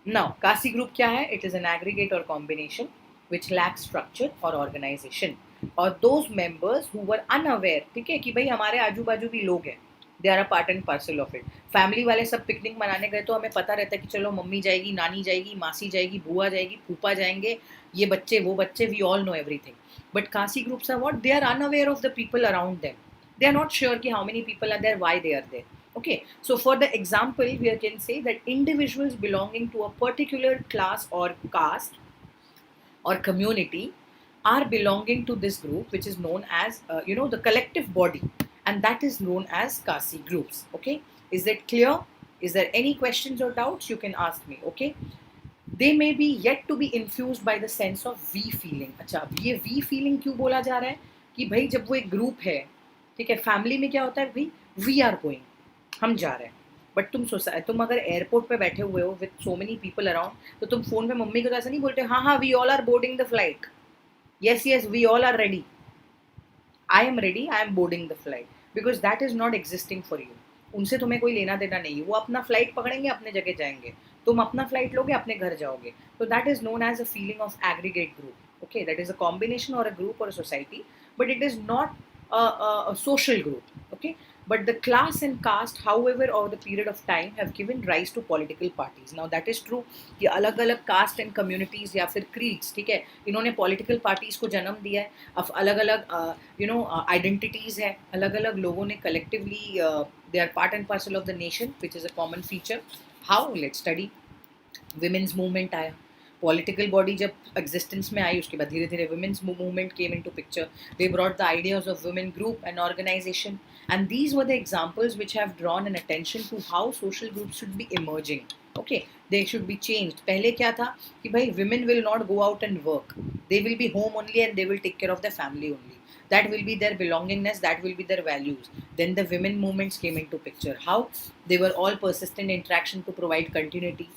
Now, Kasi group क्या है? It is an aggregate or combination which lacks structure or organization. और those members who were unaware, ठीक है, कि भाई हमारे आजू बाजू भी लोग हैं, they are a part and parcel of it. Family वाले सब पिकनिक मनाने गए तो हमें पता रहता है कि चलो मम्मी जाएगी, नानी जाएगी, मासी जाएगी, बुआ जाएगी, फूफा जाएंगे, ये बच्चे वो बच्चे, we all know everything. But caste groups are what? They are unaware of the people around them. They are not sure कि how many people are there, why they are there. Okay, so for the example, we can say that individuals belonging to a particular class or caste or community are belonging to this group which is known as the collective body, and that is known as Kasi groups. Okay, is that clear? Is there any questions or doubts? You can ask me. Okay, they may be yet to be infused by the sense of we feeling. अच्छा, अब ये we feeling क्यों बोला जा रहा है? कि भाई जब वो एक ग्रुप है, ठीक है, फैमिली में क्या होता है भाई, we are going, हम जा रहे हैं. बट तुम अगर एयरपोर्ट पे बैठे हुए हो with so many people around, तो तुम फोन पे मम्मी को तो ऐसा नहीं बोलते, हाँ हाँ we all are boarding the flight, yes we all are ready, I am ready, I am boarding the flight, because that is not existing for you. उनसे तुम्हें कोई लेना देना नहीं है, वो अपना फ्लाइट पकड़ेंगे, अपने जगह जाएंगे, तुम अपना फ्लाइट लोगे, अपने घर जाओगे. तो that is known as a feeling of aggregate group. Okay, that is a combination और अ ग्रुप और a society, but it is not a social group. Okay, but the class and caste, however, over the period of time have given rise to political parties. Now that is true कि अलग अलग caste and communities या फिर creeds, ठीक है, इन्होंने political parties को जन्म दिया है. अब अलग अलग identities है, अलग अलग लोगों ने collectively they are part and parcel of the nation, which is a common feature. How? Let's study. Women's movement आया, पॉलिटिकल बॉडी जब एग्जिस्टेंस में आई, उसके बाद धीरे धीरे women's movement came into picture. They brought the ideas of women group and organization, and these were the examples which have drawn an attention to how social groups should be emerging. Okay, they should be changed. पहले क्या था कि भाई women will not go out and work, they will be home only and they will take care of their family only. That will be their belongingness, that will be their values. Then the women movements came into picture. How? They were all persistent interaction to provide continuity,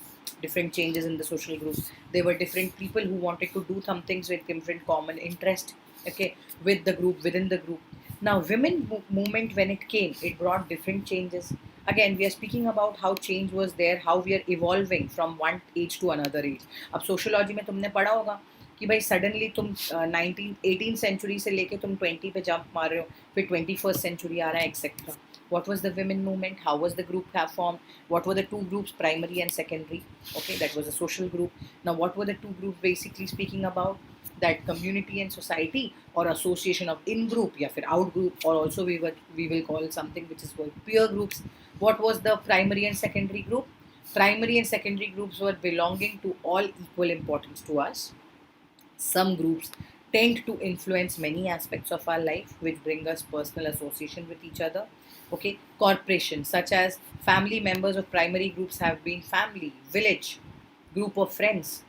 different changes in the social group. There were different people who wanted to do some things with different common interest, okay, with the group, within the group. Now women movement, when it came, it brought different changes. Again, we are speaking about how change was there, how we are evolving from one age to another age. अब sociology में तुमने पढ़ा होगा कि भाई suddenly तुम 18 century से लेके तुम 20 पे जंप मार रहे हो, फिर 21st सेंचुरी आ रहा है etcetera. What was the women movement? How was the group have formed? What were the two groups, primary and secondary? Okay, that was a social group. Now, what were the two groups basically speaking about? That community and society, or association of in-group, या फिर out-group, or also we will call something which is called peer groups. What was the primary and secondary group? Primary and secondary groups were belonging to all equal importance to us. Some groups tend to influence many aspects of our life, which bring us personal association with each other. Okay, corporations such as family members of primary groups have been family, village, group of friends.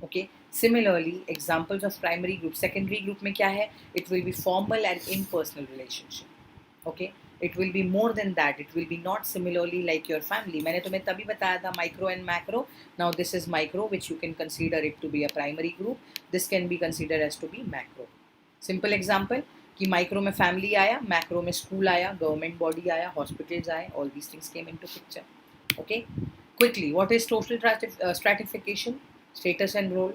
Okay, similarly, examples of primary group, secondary group में क्या है? It will be formal and impersonal relationship. Okay, it will be more than that. It will be not similarly like your family. मैंने तुम्हें तभी बताया था micro and macro. Now this is micro, which you can consider it to be a primary group. This can be considered as to be macro. Simple example कि micro में family आया, macro में school आया, government body आया, hospitals आए. All these things came into picture. Okay, quickly, what is social stratification? Status and role.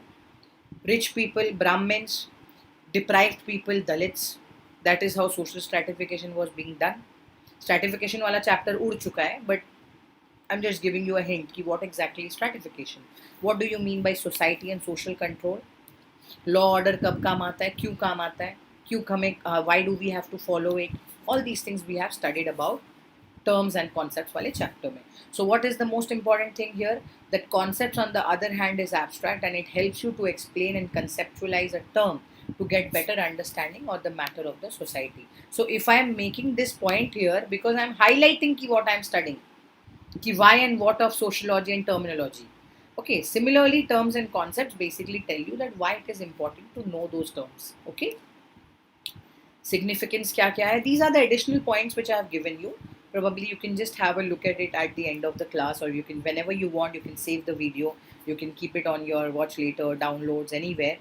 Rich people, Brahmins, deprived people, Dalits. That is how social stratification was being done. Stratification वाला chapter उड़ चुका है, but I'm just giving you a hint कि what exactly is stratification. What do you mean by society and social control? Law order कब काम आता है, क्यों काम आता है, क्यों हमें why do we have to follow it? All these things we have studied about terms and concepts वाले chapter में. So what is the most important thing here? That concepts on the other hand is abstract, and it helps you to explain and conceptualize a term to get better understanding of the matter of the society. So if I am making this point here, because I am highlighting what I am studying, why and what of sociology and terminology. Okay, similarly, terms and concepts basically tell you that why it is important to know those terms. Okay, significance क्या क्या है? These are the additional points which I have given you. Probably you can just have a look at it at the end of the class, or you can, whenever you want, you can save the video, you can keep it on your watch later, downloads, anywhere,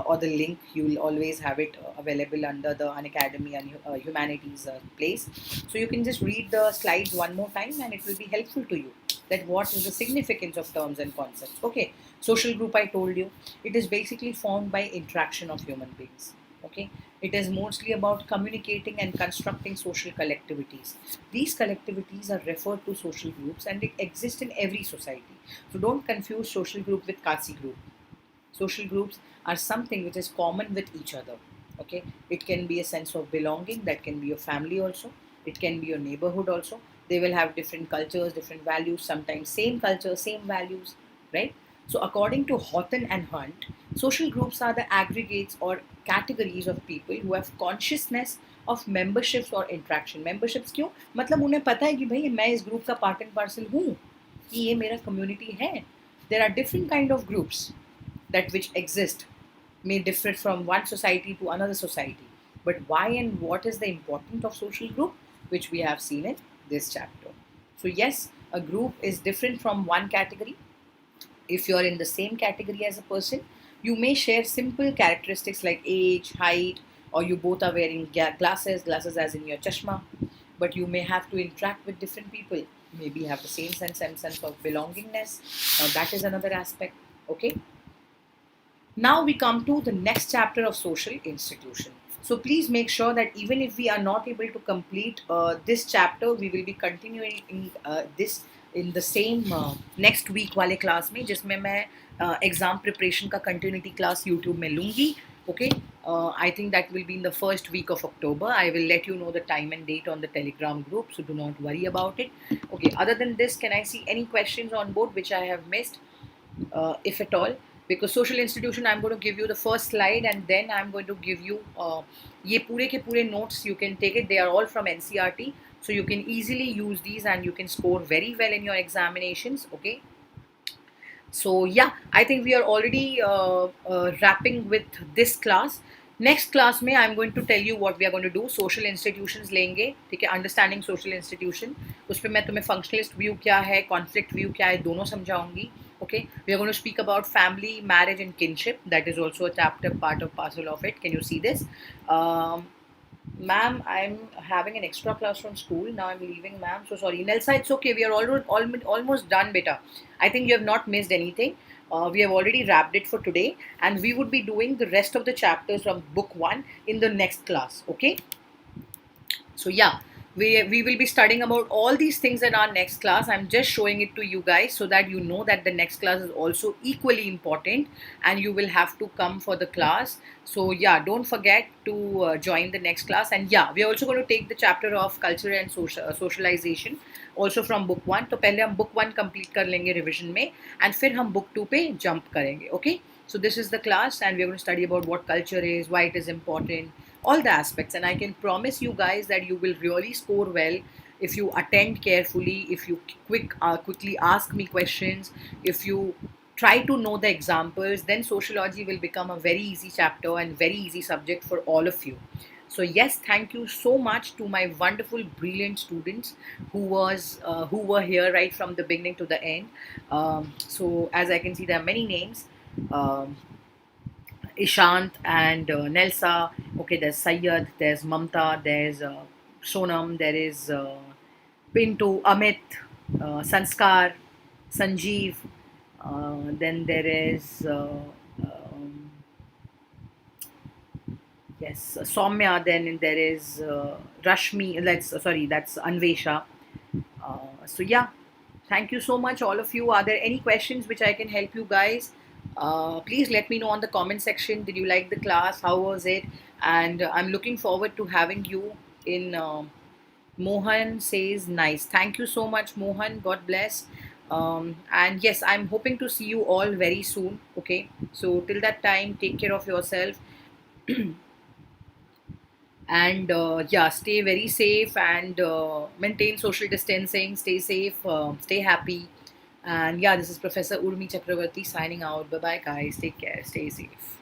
or the link, you will always have it available under the Unacademy and Humanities place. So you can just read the slides one more time, and it will be helpful to you that what is the significance of terms and concepts. Okay, social group, I told you, it is basically formed by interaction of human beings. Okay, it is mostly about communicating and constructing social collectivities. These collectivities are referred to social groups, and they exist in every society. So don't confuse social group with Kasi group. Social groups are something which is common with each other. Okay, it can be a sense of belonging, that can be your family also, it can be your neighborhood also. They will have different cultures, different values, sometimes same culture, same values, right? So according to Houghton and Hunt, social groups are the aggregates or categories of people who have consciousness of memberships or interaction. Memberships क्यों? मतलब उन्हें पता है कि भाई मैं इस group का part and parcel हूँ, कि ये मेरा community है. There are different kind of groups that which exist, may differ from one society to another society. But why and what is the importance of social group, which we have seen in this chapter. So yes, a group is different from one category. If you are in the same category as a person, you may share simple characteristics like age, height, or you both are wearing glasses as in your chashma, but you may have to interact with different people, maybe have the same sense of belongingness. Now that is another aspect. Okay, now we come to the next chapter of social institution. So please make sure that even if we are not able to complete this chapter, we will be continuing this in the same next week वाले class में, जिसमें मैं exam preparation का continuity class YouTube में लूँगी. Okay, I think that will be in the first week of October. I will let you know the time and date on the Telegram group, so do not worry about it. Okay, other than this, can I see any questions on board which I have missed, if at all? Because social institution, I'm going to give you the first slide, and then I'm going to give you ये पूरे के पूरे notes. You can take it. They are all from NCERT, so you can easily use these and you can score very well in your examinations. Okay. So yeah, I think we are already wrapping with this class. Next class में I'm going to tell you what we are going to do. Social institutions लेंगे, ठीक है? Understanding social institution. उस पर मैं तुम्हें functionalist view क्या है, conflict view क्या है, दोनों समझाऊंगी. Okay, we are going to speak about family, marriage, and kinship. That is also a chapter, part of parcel of it. Can you see this? Ma'am, I'm having an extra class from school. Now I'm leaving, ma'am. So sorry. Nelsa, it's okay. We are almost done, beta. I think you have not missed anything. We have already wrapped it for today. And we would be doing the rest of the chapters from book 1 in the next class. Okay? So yeah, we will be studying about all these things in our next class. I'm just showing it to you guys so that you know that the next class is also equally important and you will have to come for the class. So yeah, don't forget to join the next class. And yeah, we're also going to take the chapter of culture and socialization also from book 1. तो पहले हम book 1 complete कर लेंगे revision में and फिर हम book 2 पे jump करेंगे. Okay, so this is the class and we're going to study about what culture is, why it is important, all the aspects. And I can promise you guys that you will really score well if you attend carefully, if you quickly ask me questions, if you try to know the examples. Then sociology will become a very easy chapter and very easy subject for all of you. So yes, thank you so much to my wonderful, brilliant students who were here right from the beginning to the end. So as I can see, there are many names. Um, Ishant and Nelsa. Okay, there's Sayyad, there's Mamta, there's Sonam, there is Pintu, Amit, Sanskar, Sanjeev. Then there is um, yes, Soumya. Then there is Rashmi. That's Anvesha. So yeah, thank you so much, all of you. Are there any questions which I can help you guys? Please let me know on the comment section. Did you like the class? How was it? And I'm looking forward to having you in. Mohan says nice. Thank you so much, Mohan. God bless. And yes, I'm hoping to see you all very soon. Okay, so till that time, take care of yourself. And yeah, stay very safe and maintain social distancing. Stay safe, stay happy. And yeah, this is Professor Urmi Chakravorty signing out. Bye bye, guys. Take care. Stay safe.